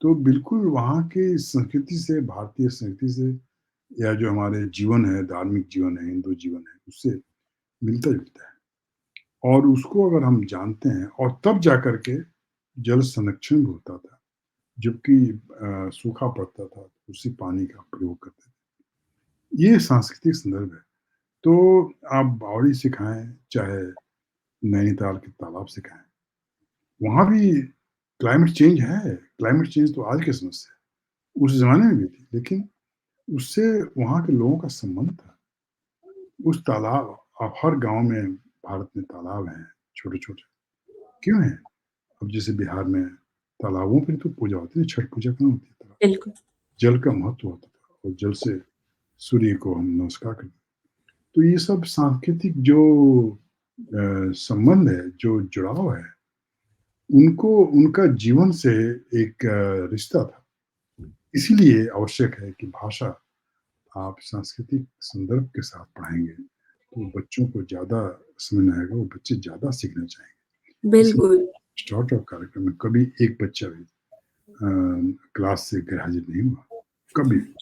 तो बिल्कुल वहाँ की संस्कृति से, भारतीय संस्कृति से, या जो हमारे जीवन है, धार्मिक जीवन है, हिंदू जीवन है, उससे मिलता-जुलता है। और उसको अगर हम जानते हैं और तब जाकर के जल संरक्षण भी होता था, जबकि सूखा पड़ता था, उसी पानी का प्रयोग करते थे। ये सांस्कृतिक संदर्भ है। तो आप बावड़ी सिखाएँ, चाहे नैनीताल के तालाब सिखाएँ, वहाँ भी क्लाइमेट चेंज है। क्लाइमेट चेंज तो आज की समस्या है, उस ज़माने में भी थी, लेकिन उससे वहाँ के लोगों का संबंध था। उस तालाब, अब हर गाँव में भारत में तालाब हैं, छोटे-छोटे, क्यों हैं? अब जैसे बिहार में तालाबों पे तो पूजा होती है, छठ पूजा क्यों होती है तालाब? बिल्कुल। जल का महत्व होता था और जल से सूर्य को हम नमस्कार करते हैं। तो ये सब सांस्कृतिक जो संबंध है, जो जुड़ाव है, उनको उनका जीवन से एक रिश्ता था। इसीलिए आवश्यक है कि भाषा आप सांस्कृतिक संदर्भ के साथ पढ़ाएँगे, तो बच्चों को ज़्यादा समझ में आएगा, वो बच्चे ज़्यादा सीखना चाहेंगे। बिल्कुल। इसलिए स्टार्ट ऑफ कार्यक्रम में कभी एक बच्चा भी क्लास से गैरहाज़िर नहीं हुआ, कभी भी।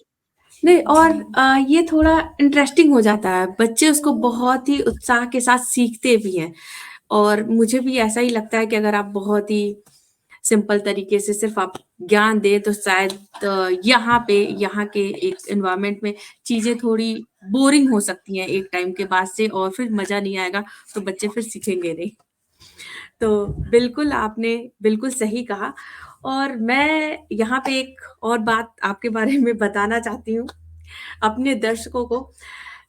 नहीं और ये थोड़ा इंटरेस्टिंग हो जाता है, बच्चे उसको बहुत ही उत्साह के साथ सीखते भी हैं और मुझे भी ऐसा ही लगता है कि अगर आप बहुत ही सिंपल तरीके से सिर्फ़ आप ज्ञान दें तो शायद यहाँ पे यहाँ के एक एनवायरनमेंट में चीज़ें थोड़ी बोरिंग हो सकती हैं एक टाइम के बाद से और फिर मज़ा नहीं आएगा, तो बच्चे फिर सीखेंगे नहीं। तो बिल्कुल, आपने बिल्कुल सही कहा और मैं यहाँ पे एक और बात आपके बारे में बताना चाहती हूँ, अपने दर्शकों को।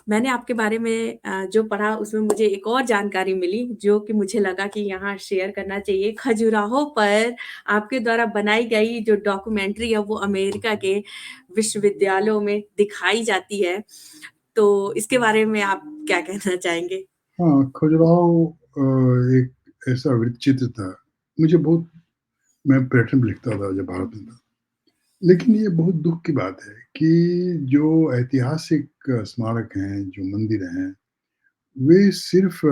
मैंने आपके बारे में जो पढ़ा उसमें मुझे एक और जानकारी मिली जो कि मुझे लगा कि यहाँ शेयर करना चाहिए। खजुराहो पर आपके द्वारा बनाई गई जो डॉक्यूमेंट्री है वो अमेरिका के विश्वविद्यालयों में दिखाई जाती है। तो इसके बारे में आप क्या कहना चाहेंगे? हाँ, खजुराहो एक ऐसा वृत्तचित्र था, मुझे बहुत, मैं पर्यटन भी लिखता था जब भारत में था। लेकिन ये बहुत दुःख की बात है कि जो ऐतिहासिक स्मारक हैं, जो मंदिर हैं, वे सिर्फ़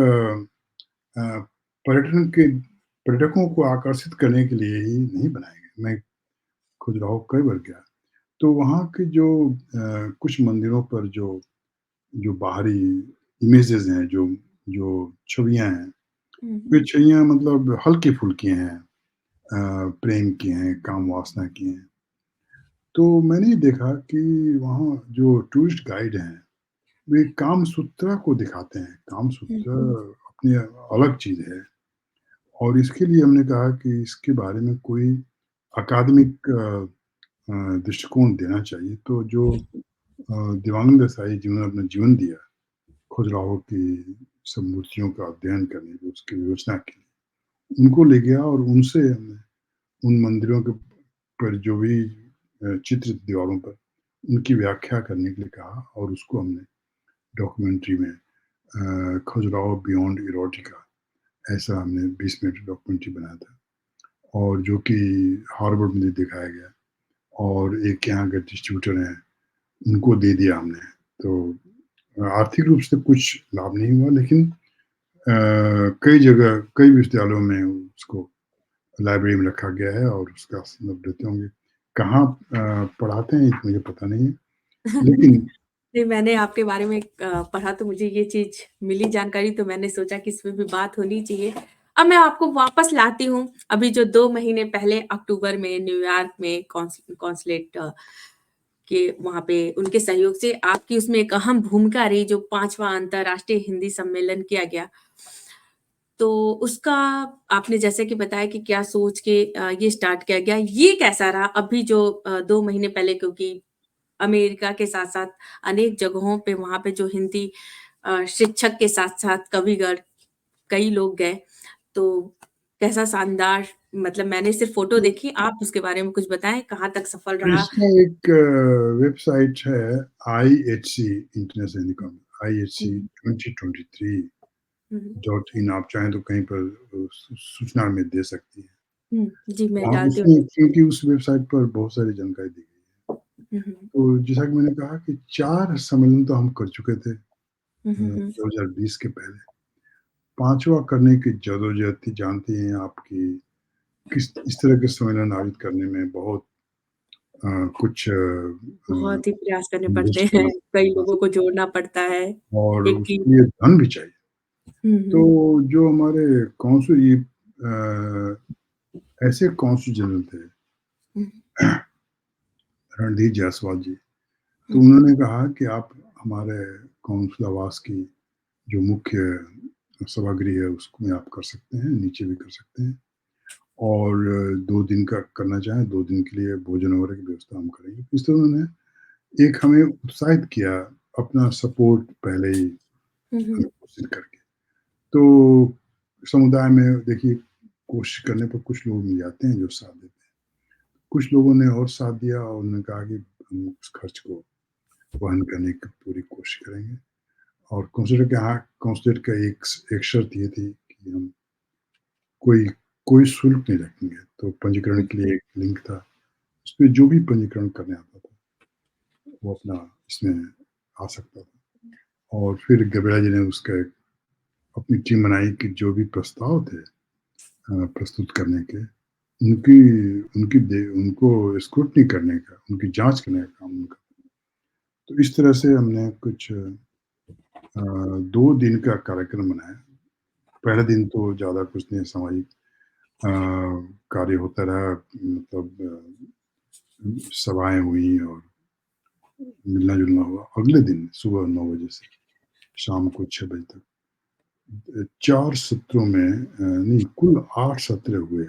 अ, पर्यटन के पर्यटकों को आकर्षित करने के लिए ही नहीं बनाए गए। मैं खजुराहो कई बार गया, तो वहाँ के जो कुछ मंदिरों पर जो जो बाहरी इमेजेज़ हैं, जो जो छवियाँ हैं, हुँ, वे हुँ। छवियाँ मतलब हल्की-फुल्की हैं, प्रेम की हैं, काम वासना की हैं। तो मैंने ये देखा कि वहाँ जो टूरिस्ट गाइड हैं, वे कामसूत्रा को दिखाते हैं। हुँ, कामसूत्र हुँ। अपनी अलग चीज़ है और इसके लिए हमने कहा कि इसके बारे में कोई अकादमिक दृष्टिकोण देना चाहिए। तो जो दिवांग देसाई जिन्होंने अपना जीवन दिया, खजुराहो की सब मूर्तियों का अध्ययन करने की, उसकी विवेचना की, उनको ले गया और उनसे हमने उन मंदिरों के पर जो भी चित्र दीवारों पर, उनकी व्याख्या करने के लिए कहा और उसको हमने डॉक्यूमेंट्री में खजुराहो बियॉन्ड इरोटिका, ऐसा हमने 20 मिनट डॉक्यूमेंट्री बनाया था और जो कि हार्वर्ड में दिखाया गया और एक यहाँ के डिस्ट्रीब्यूटर हैं, उनको दे दिया हमने। तो आर्थिक रूप से कुछ लाभ नहीं हुआ, लेकिन कई जगह, कई विश्वविद्यालयों में उसको लाइब्रेरी में रखा गया है और उसका संदर्भ देते होंगे। कहाँ पढ़ाते हैं, ये तो मुझे पता नहीं है। लेकिन नहीं, मैंने आपके बारे में पढ़ा तो मुझे ये चीज़ मिली जानकारी तो मैंने सोचा कि इस पे भी बात होनी चाहिए। अब मैं आपको वापस लाती हूँ, अभी जो 2 महीने पहले अक्टूबर में न्यूयॉर्क में कॉन्सुलेट के वहाँ पे उनके सहयोग से आपकी उसमें एक अहम भूमिका रही जो 5वाँ अंतर्राष्ट्रीय हिंदी सम्मेलन किया गया। तो उसका आपने जैसे कि बताया कि क्या सोच के ये स्टार्ट किया गया, ये कैसा रहा? अभी जो 2 महीने पहले क्योंकि अमेरिका के साथ-साथ अनेक जगहों पे वहाँ पे जो हिंदी शिक्षक के साथ-साथ कविगण कई लोग गए, तो कैसा शानदार मतलब मैंने सिर्फ़ फ़ोटो देखी, आप उसके बारे में कुछ बताएँ, कहाँ तक सफल रहा? इसका एक वेबसाइट है, IHC international unicorn, hmm, IHC hmm. 2023 hmm, hmm. Dot in, आप चाहें तो कहीं पर सूचना में दे सकती हैं। हुँ, जी, मैं वहाँ डालती हूँ। उसमें, क्योंकि उस वेबसाइट पर बहुत सारी जानकारी दी गई है। हुँ, हुँ। तो जैसा कि मैंने कहा कि 4 सम्मेलन तो हम कर चुके थे हुँ, हुँ, हुँ। 2020 के पहले। 5वाँ करने की जदोजहद थी, जानती हैं आप कि किस इस तरह के सम्मेलन आयोजित करने में बहुत कुछ बहुत ही प्रयास करने पड़ते इन्वेस्ट हैं, करना कई पड़ता लोगों को जोड़ना पड़ता है, और एक टीम उसके लिए धन भी चाहिए। हुँ, तो हुँ। जो हमारे कौंसल ये ऐसे कौंसल जनरल थे हुँ, रणधीर जायसवाल जी, तो हुँ, उन्होंने कहा कि आप हमारे कौंसल आवास की जो मुख्य सभागृह है उसमें आप कर सकते हैं, नीचे भी कर सकते हैं और 2 दिन का करना चाहें, 2 दिन के लिए भोजन वगैरह की व्यवस्था हम करेंगे। इस तरह उन्होंने एक हमें उत्साहित किया अपना सपोर्ट पहले ही हुँ, हुँ। घोषित करके। तो समुदाय में देखिए कोशिश करने पर कुछ लोग मिल जाते हैं जो साथ देते हैं। कुछ लोगों ने और साथ दिया और उन्होंने कहा कि हम उस खर्च को वहन करने की पूरी कोशिश करेंगे और काउंसलर का एक शर्त ये थी कि हम कोई कोई शुल्क नहीं रखेंगे। तो पंजीकरण हुँ, के लिए एक लिंक था, उसपे जो भी पंजीकरण करने आता था, वो अपना इसमें आ सकता था और फिर गबेला जी ने उसका एक अपनी टीम बनाई कि जो भी प्रस्ताव थे प्रस्तुत करने के, उनकी उनको स्क्रूटनी करने का, उनकी जाँच करने का काम उनका। तो इस तरह से हमने कुछ 2 दिन का कार्यक्रम बनाया। पहले दिन तो ज़्यादा कुछ नहीं सामाजिक अ, कार्य होता रहा मतलब सभाएँ हुई और मिलना-जुलना हुआ। अगले दिन सुबह 9 बजे से शाम को 6 बजे तक 4 सत्रों में नहीं कुल 8 सत्र हुए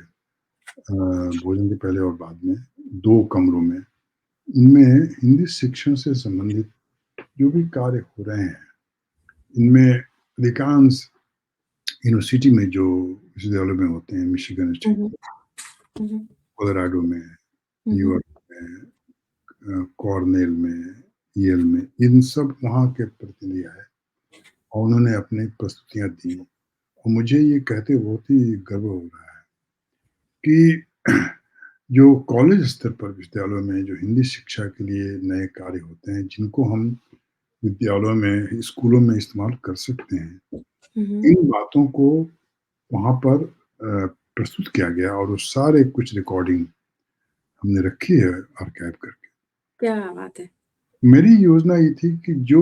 भोजन के पहले और बाद में 2 कमरों में। इनमें हिंदी शिक्षण से संबंधित जो भी कार्य हो रहे हैं, इनमें अधिकांश यूनिवर्सिटी में जो विश्वविद्यालयों में होते हैं, मिशिगन हुँ, स्टेट, हुँ, हुँ, हुँ, कोलोराडो में, हुँ, हुँ। न्यूयॉर्क में, कॉर्नेल में, येल में, इन सब वहाँ के प्रतिनिधि आए और उन्होंने अपनी प्रस्तुतियाँ दी और मुझे ये कहते बहुत ही गर्व हो रहा है कि जो कॉलेज स्तर पर विश्वविद्यालयों में जो हिंदी शिक्षा के लिए नए कार्य होते हैं, जिनको हम विद्यालयों में, स्कूलों में इस्तेमाल कर सकते हैं। हुँ, हुँ। इन बातों को वहाँ पर प्रस्तुत किया गया और वो सारे कुछ रिकॉर्डिंग हमने रखी है आर्काइव करके। क्या बात है! मेरी योजना ये थी कि जो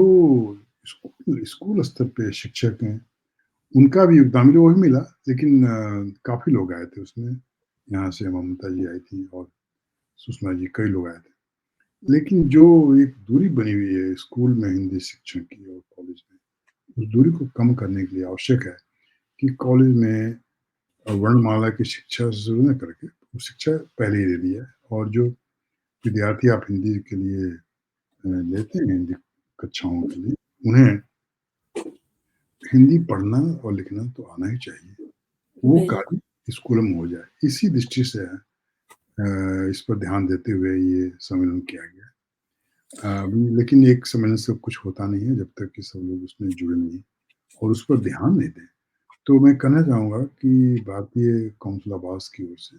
स्कूल स्कूल स्तर पे शिक्षक हैं, उनका भी योगदान मुझे वही मिला लेकिन काफ़ी लोग आए थे उसमें। यहाँ से ममता जी आई थी और सुषमा जी, कई लोग आए थे। लेकिन जो एक दूरी बनी हुई है स्कूल में हिंदी शिक्षण की और कॉलेज में, उस दूरी को कम करने के लिए आवश्यक है कि कॉलेज में वर्णमाला की शिक्षा से शुरू ना करके, वो शिक्षा पहले ही दे दी है और जो विद्यार्थी आप हिंदी के लिए लेते हैं हिंदी कक्षाओं के लिए, उन्हें हिंदी पढ़ना और लिखना तो आना ही चाहिए। वो बिल्कुल। कार्य स्कूलों में हो जाए। इसी दृष्टि से इस पर ध्यान देते हुए ये सम्मेलन किया गया। अभी लेकिन एक सम्मेलन से कुछ होता नहीं है जब तक कि सब लोग उसमें जुड़े नहीं और उस पर ध्यान नहीं दें। तो मैं कहना चाहूँगा कि भारतीय कौंसल आवास की ओर से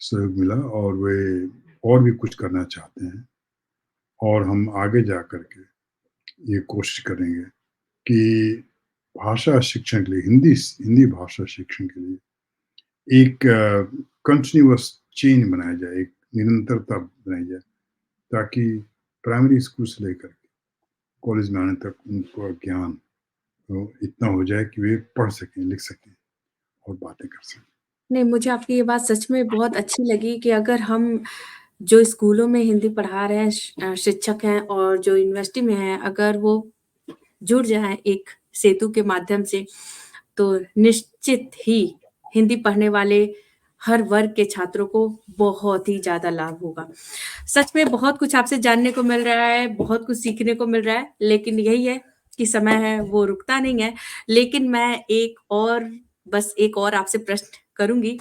सहयोग मिला और वे और भी कुछ करना चाहते हैं और हम आगे जा कर के ये कोशिश करेंगे कि भाषा शिक्षण के लिए हिंदी हिंदी भाषा शिक्षण के लिए एक कंटिन्यूअस चेन बनाया जाए, एक निरंतरता बनाई जाए, ताकि प्राइमरी स्कूल से लेकर के कॉलेज में आने तक उनको ज्ञान इतना हो जाए कि वे पढ़ सकें, लिख सकें और बातें कर सकें। नहीं, मुझे आपकी ये बात सच में बहुत अच्छी लगी कि अगर हम जो स्कूलों में हिंदी पढ़ा रहे हैं शिक्षक हैं और जो यूनिवर्सिटी में हैं, अगर वो जुड़ जाएँ एक सेतु के माध्यम से, तो निश्चित ही हिंदी पढ़ने वाले हर वर्ग के छात्रों को बहुत ही ज़्यादा लाभ होगा। सच में बहुत कुछ आपसे जानने को मिल रहा है, बहुत कुछ सीखने को मिल रहा है, लेकिन यही है कि समय है वो रुकता नहीं है। लेकिन मैं एक और आपसे प्रश्न करूँगी,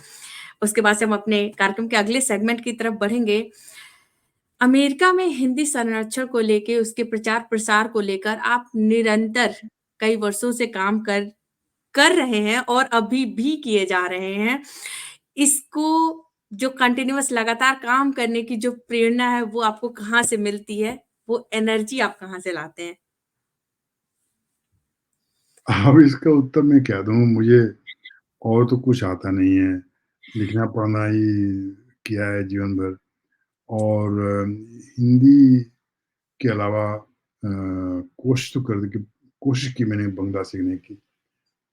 उसके बाद से हम अपने कार्यक्रम के अगले सेगमेंट की तरफ बढ़ेंगे। अमेरिका में हिंदी संरक्षण को लेके, उसके प्रचार-प्रसार को लेकर आप निरंतर कई वर्षों से काम कर कर रहे हैं और अभी भी किए जा रहे हैं। इसको जो कंटिन्यूअस लगातार काम करने की जो प्रेरणा है, वो आपको कहाँ से मिलती है? वो एनर्जी आप कहाँ से लाते हैं? अब इसका उत्तर मैं क्या दूँ? मुझे और तो कुछ आता नहीं है। लिखना-पढ़ना ही किया है जीवन भर और हिंदी के अलावा कोशिश तो कर कि कोशिश की मैंने बंगला सीखने की,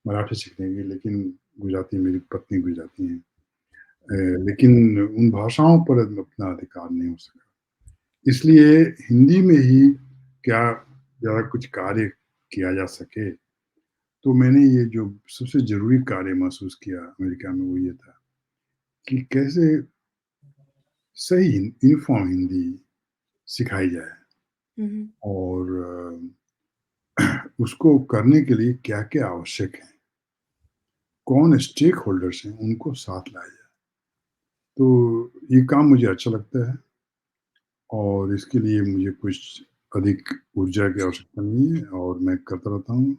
मराठी सीखने की, लेकिन गुजराती मेरी पत्नी गुजराती हैं। लेकिन उन भाषाओं पर अपना अधिकार नहीं हो सका। इसलिए हिंदी में ही क्या ज़्यादा कुछ कार्य किया जा सके, तो मैंने ये जो सबसे ज़रूरी कार्य महसूस किया अमेरिका में वो ये था कि कैसे सही यूनिफ़ॉर्म हिंदी सिखाई जाए हुँ, हुँ। और उसको करने के लिए क्या-क्या आवश्यक है, कौन स्टेक होल्डर्स हैं, उनको साथ लाया जाए। तो ये काम मुझे अच्छा लगता है और इसके लिए मुझे कुछ अधिक ऊर्जा की आवश्यकता नहीं है और मैं करता रहता हूँ।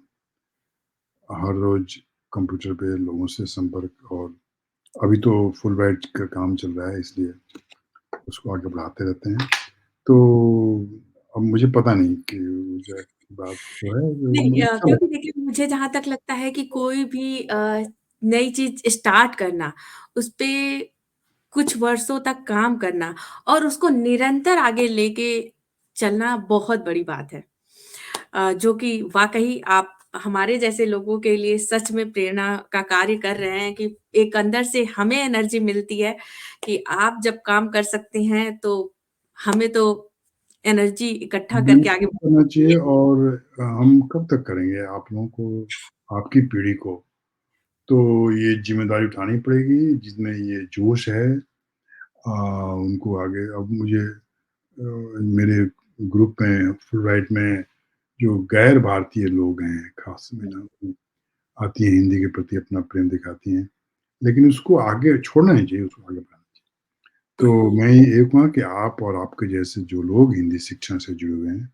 हर रोज़ कंप्यूटर पे लोगों से संपर्क और अभी तो फुलब्राइट का काम चल रहा है इसलिए उसको आगे बढ़ाते रहते हैं। तो अब मुझे पता नहीं कि ऊर्जा की बात जो है वो नहीं मुझे अच्छा क्योंकि लगता देखिए मुझे जहाँ तक लगता है कि कोई भी नई चीज़ स्टार्ट करना, उसपे कुछ वर्षों तक काम करना और उसको निरंतर आगे लेके चलना बहुत बड़ी बात है। जो कि वाक़ई आप हमारे जैसे लोगों के लिए सच में प्रेरणा का कार्य कर रहे हैं कि एक अंदर से हमें एनर्जी मिलती है कि आप जब काम कर सकते हैं, तो हमें तो एनर्जी इकट्ठा करके आगे बिल्कुल करना बढ़ना चाहिए चाहिए। और हम कब तक करेंगे आप लोगों को, आपकी पीढ़ी को, तो ये ज़िम्मेदारी उठानी पड़ेगी जिसमें ये जोश है उनको आगे अब मुझे मेरे ग्रुप में फुलब्राइट में जो गैर भारतीय लोग हैं, ख़ास महिलाएँ आती हैं हिंदी के प्रति अपना प्रेम दिखाती हैं, लेकिन उसको आगे छोड़ना नहीं चाहिए, उसको आगे बढ़ाना चाहिए। तो मैं ये कहूँगा कि आप और आपके जैसे जो लोग हिंदी शिक्षा से जुड़े हुए हैं,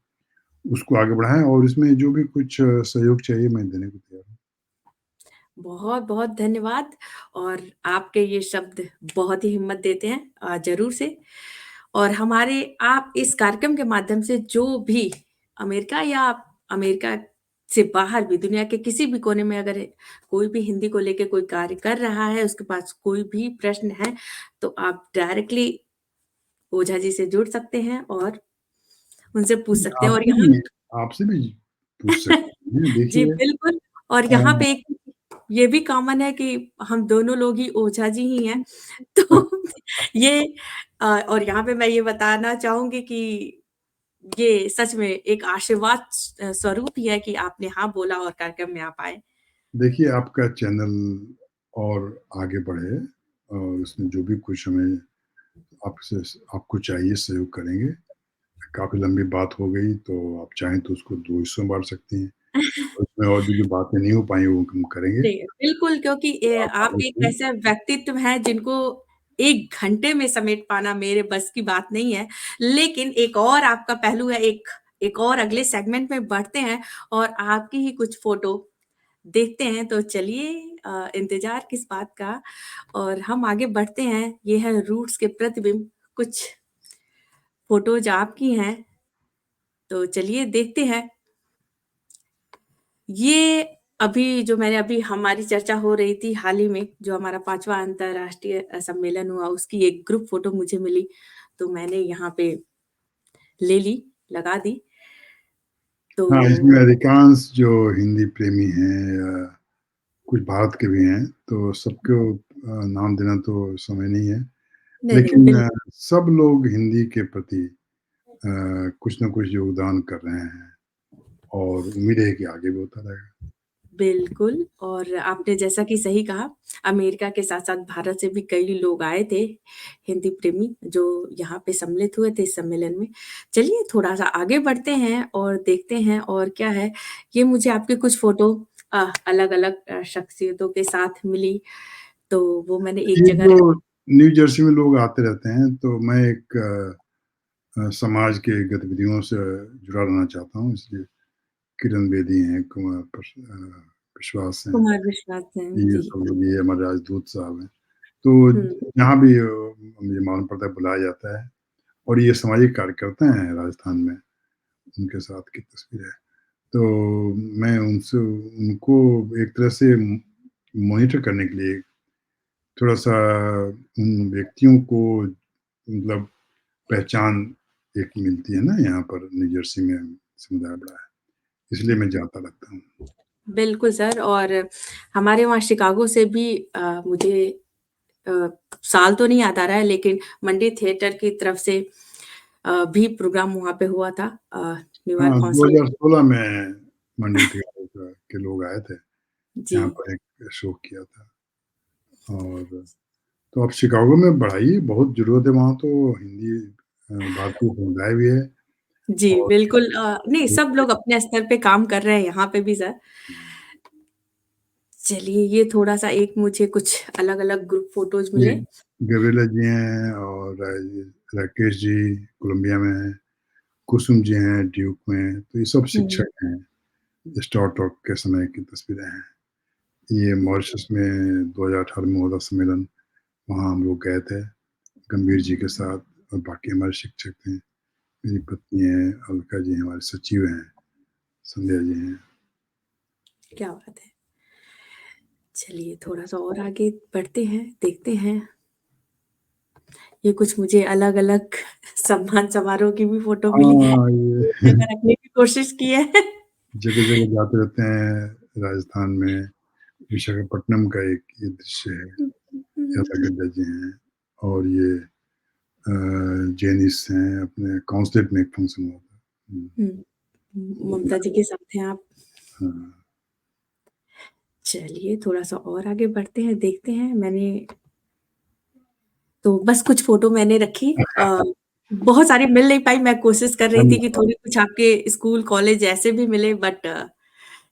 उसको आगे बढ़ाएँ और इसमें जो भी कुछ सहयोग चाहिए मैं देने को तैयार हूँ। बहुत-बहुत धन्यवाद और आपके ये शब्द बहुत ही हिम्मत देते हैं ज़रूर से। और हमारे आप इस कार्यक्रम के माध्यम से जो भी अमेरिका या अमेरिका से बाहर भी दुनिया के किसी भी कोने में अगर कोई भी हिंदी को लेके कोई कार्य कर रहा है, उसके पास कोई भी प्रश्न है, तो आप डायरेक्टली ओझा जी से जुड़ सकते हैं और उनसे पूछ सकते हैं और यहाँ आपसे भी पूछ सकते हैं। जी, देखिए बिल्कुल और अ, यहाँ पे एक ये भी कॉमन है कि हम दोनों लोग ही ओझा जी ही हैं। तो ये और यहाँ पे मैं ये बताना चाहूँगी कि ये सच में एक आशीर्वाद स्वरूप ही है कि आपने हाँ बोला और कार्यक्रम में आप आए। देखिए आपका चैनल और आगे बढ़े और उसमें जो भी कुछ हमें आपसे आपको चाहिए सहयोग करेंगे। काफ़ी लंबी बात हो गई तो आप चाहें तो उसको 2 हिस्सों में बाँट सकती हैं। उसमें और भी जो बातें नहीं हो पाई वो हम करेंगे। जी, बिल्कुल क्योंकि आप आप आगे एक बढ़ें। ऐसे व्यक्तित्व हैं जिनको 1 घंटे में समेट पाना मेरे बस की बात नहीं है। लेकिन एक और आपका पहलू है, एक एक और अगले सेगमेंट में बढ़ते हैं और आपकी ही कुछ फ़ोटो देखते हैं। तो चलिए इंतज़ार किस बात का और हम आगे बढ़ते हैं। ये है रूट्स के प्रतिबिंब, कुछ फ़ोटोज़ आपकी हैं, तो चलिए देखते हैं। ये अभी जो मैंने अभी हमारी चर्चा हो रही थी हाल ही में, जो हमारा 5वाँ अंतर्राष्ट्रीय सम्मेलन हुआ, उसकी एक ग्रुप फ़ोटो मुझे मिली, तो मैंने यहाँ पे ले ली, लगा दी। तो हाँ, इसमें अधिकांश जो हिंदी प्रेमी हैं या कुछ भारत के भी हैं, तो सबको नाम देना तो समय नहीं है। नहीं, नहीं, लेकिन बिल्कुल। सब लोग हिंदी के प्रति कुछ न कुछ योगदान कर रहे हैं और उम्मीद है कि आगे भी होता रहेगा। बिल्कुल और आपने जैसा कि सही कहा, अमेरिका के साथ-साथ भारत से भी कई लोग आए थे, हिंदी प्रेमी, जो यहाँ पे सम्मिलित हुए थे इस सम्मेलन में। चलिए थोड़ा-सा आगे बढ़ते हैं और देखते हैं और क्या है, ये मुझे आपकी कुछ फ़ोटो अलग-अलग शख्सियतों के साथ मिली, तो वो मैंने एक ये जगह जो रख न्यू जर्सी में लोग आते रहते हैं, तो मैं एक समाज के गतिविधियों से जुड़ा रहना चाहता हूँ, इसलिए किरण बेदी हैं, कुमार विश्वास हैं, कुमार विश्वास हैं। ये जी। सब लोग ये हमारे राजदूत साहब हैं। तो हुँ। यहाँ भी मुझे मालूम पड़ता है बुलाया जाता है और ये सामाजिक कार्यकर्ता हैं राजस्थान में, उनके साथ की तस्वीर है। तो मैं उनसे उनको एक तरह से मॉनिटर करने के लिए थोड़ा-सा उन व्यक्तियों को मतलब पहचान एक मिलती है ना यहाँ पर न्यू जर्सी में समुदाय बड़ा है, इसलिए मैं जाता रहता हूँ। बिल्कुल सर और हमारे वहाँ शिकागो से भी मुझे अ, साल तो नहीं याद आ रहा है लेकिन मंडी थिएटर की तरफ से भी प्रोग्राम वहाँ पे हुआ था न्यूयॉर्क हाँ, कॉन्सर्ट 2016 में मंडी थिएटर के लोग आए थे, जी। यहाँ पर एक शो किया था और तो आप शिकागो में बढ़ाइए, बहुत ज़रूरत है वहाँ तो हिंदी भारतीय समुदाय भी है जी, और बिल्कुल नहीं सब लोग अपने स्तर पे काम कर रहे हैं यहाँ पे भी सर। चलिए ये थोड़ा-सा एक मुझे कुछ अलग-अलग ग्रुप फ़ोटोज़ जी, मिले। गैब्रिएला जी हैं और राकेश जी कोलंबिया में हैं, कुसुम जी हैं ड्यूक में, तो ये सब हुँ, शिक्षक हैं। स्टार ट्रक के समय की तस्वीरें हैं। ये मॉरिशस में 2018 में हुआ था सम्मेलन, वहाँ हम लोग गए थे, गंभीर जी के साथ और बाकी हमारे शिक्षक थे। मेरी पत्नी है, अलका जी हमारे सचिव हैं, संध्या जी हैं। क्या बात है। चलिए थोड़ा-सा और आगे बढ़ते हैं, देखते हैं। ये कुछ मुझे अलग-अलग सम्मान समारोह की भी फ़ोटो मिली है, हाँ, एक ये जगह रखने की कोशिश की है। जगह-जगह जाते रहते हैं, राजस्थान में विशाखापट्टनम का एक ये दृश्य है, यात्रा गड्डा जी हैं और ये अ, जेनिस हैं, अपने काउंसलेट में एक फंक्शन हुआ था। हुँ, हुँ, ममता जी के साथ हैं आप। हाँ, चलिए थोड़ा-सा और आगे बढ़ते हैं, देखते हैं। मैंने तो बस कुछ फ़ोटो मैंने रखी बहुत सारी मिल नहीं पाई, मैं कोशिश कर रही थी कि धन्यवाद। थोड़ी कुछ आपके स्कूल, कॉलेज ऐसे भी मिले बट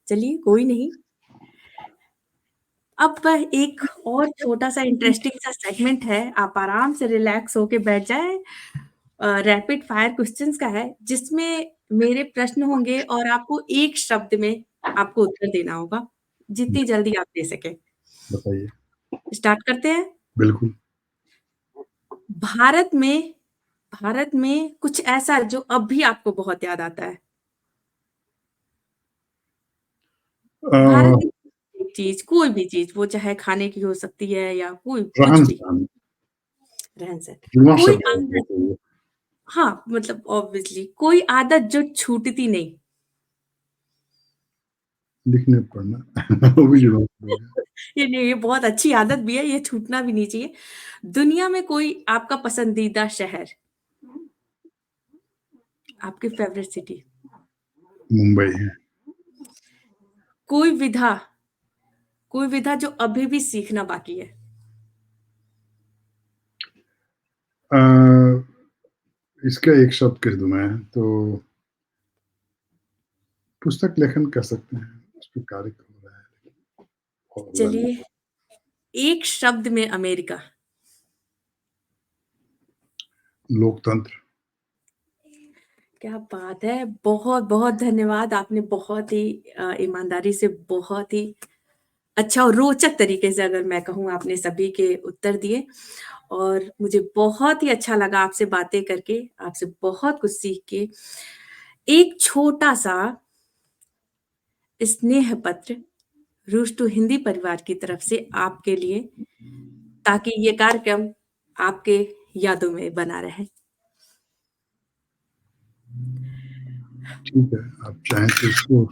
चलिए कोई नहीं। अब एक और छोटा-सा इंटरेस्टिंग सा सेगमेंट है, आप आराम से रिलैक्स होके बैठ जाएँ रैपिड फायर क्वेश्चन्स का है, जिसमें मेरे प्रश्न होंगे और आपको एक शब्द में आपको उत्तर देना होगा, जितनी जल्दी आप दे सकें। बताइए। स्टार्ट करते हैं? बिल्कुल। भारत में भारत में कुछ ऐसा जो अब भी आपको बहुत याद आता है? अ, भारत की एक चीज़, कोई भी चीज़, वो चाहे खाने की हो सकती है या कोई कुछ भी, रहन-सहन, रहन-सहन। जुड़वाँ कोई शब्द है वो आदत तो ये। हाँ, मतलब ऑब्वियसली कोई आदत जो छूटती नहीं। लिखने पढ़ना वो भी जुड़वाँ शब्द है। ये नहीं, ये बहुत अच्छी आदत भी है, ये छूटना भी नहीं चाहिए। दुनिया में कोई आपका पसंदीदा शहर, आपकी फ़ेवरेट सिटी, मुंबई है। कोई विधा कोई विधा जो अभी भी सीखना बाकी है। अ, इसका एक शब्द कह दूँ मैं तो पुस्तक लेखन कह सकते हैं, उस पे कार्य हो रहा है और हुआ नहीं। चलिए, एक शब्द में अमेरिका। लोकतंत्र। क्या बात है! बहुत-बहुत धन्यवाद, आपने बहुत ही ईमानदारी से बहुत ही अच्छा और रोचक तरीके से अगर मैं कहूँ आपने सभी के उत्तर दिए और मुझे बहुत ही अच्छा लगा आपसे बातें करके, आपसे बहुत कुछ सीख के। एक छोटा-सा स्नेह पत्र रुष्टु हिंदी परिवार की तरफ से आपके लिए, ताकि ये कार्यक्रम आपके यादों में बना रहे। ठीक है, आप चाहें तो इसको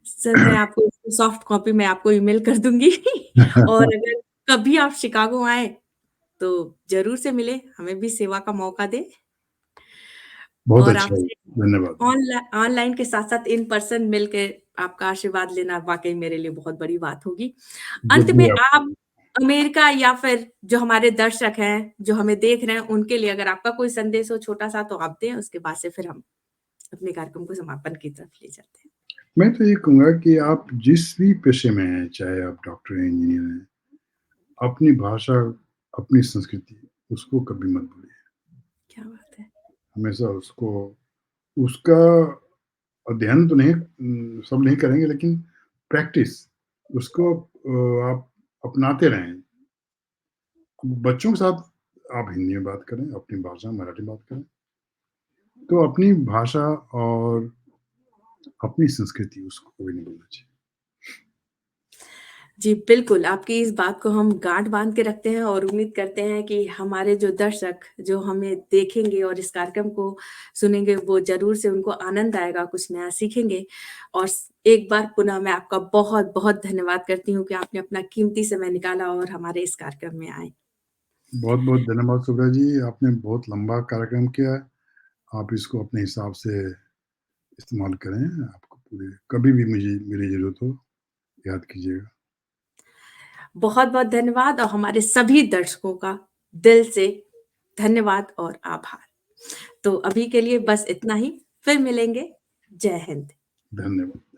सर मैं आपको इसकी सॉफ्ट कॉपी मैं आपको ईमेल कर दूँगी और अगर कभी आप शिकागो आएँ, तो ज़रूर से मिलें, हमें भी सेवा का मौका दें बहुत और अच्छा, आपसे धन्यवाद। ऑनलाइन के साथ-साथ इन पर्सन मिल के आपका आशीर्वाद लेना वाक़ई मेरे लिए बहुत बड़ी बात होगी। अंत जब भी में आप आप अमेरिका या फिर जो हमारे दर्शक हैं, जो हमें देख रहे हैं, उनके लिए अगर आपका कोई संदेश हो छोटा-सा तो आप दें, उसके बाद से फिर हम अपने कार्यक्रम को समापन की तरफ ले जाते हैं। मैं तो ये कहूँगा कि आप जिस भी पेशे में हैं, चाहे आप डॉक्टर हैं, इंजीनियर हैं, अपनी भाषा, अपनी संस्कृति, उसको कभी मत भूलिए। क्या बात है! हमेशा उसको उसका अध्ययन तो नहीं सब नहीं करेंगे लेकिन प्रैक्टिस उसको आप अपनाते रहें। बच्चों के साथ आप हिंदी में बात करें, अपनी भाषा मराठी में बात करें। तो अपनी भाषा और अपनी संस्कृति उसको कभी नहीं भूलना चाहिए। जी, बिल्कुल, आपकी इस बात को हम गाँठ बाँध के रखते हैं और उम्मीद करते हैं कि हमारे जो दर्शक जो हमें देखेंगे और इस कार्यक्रम को सुनेंगे, वो ज़रूर से उनको आनंद आएगा, कुछ नया सीखेंगे। और स एक बार पुनः मैं आपका बहुत-बहुत धन्यवाद करती हूँ कि आपने अपना कीमती समय निकाला और हमारे इस कार्यक्रम में आए। बहुत-बहुत धन्यवाद सुब्रा जी, आपने बहुत लंबा कार्यक्रम किया है। आप इसको अपने हिसाब से इस्तेमाल करें। आपको पूरे कभी भी मुझे मेरी ज़रूरत हो, याद कीजिएगा। बहुत-बहुत धन्यवाद और हमारे सभी दर्शकों का दिल से धन्यवाद और आभार। तो अभी के लिए बस इतना ही, फिर मिलेंगे। जय हिंद। धन्यवाद।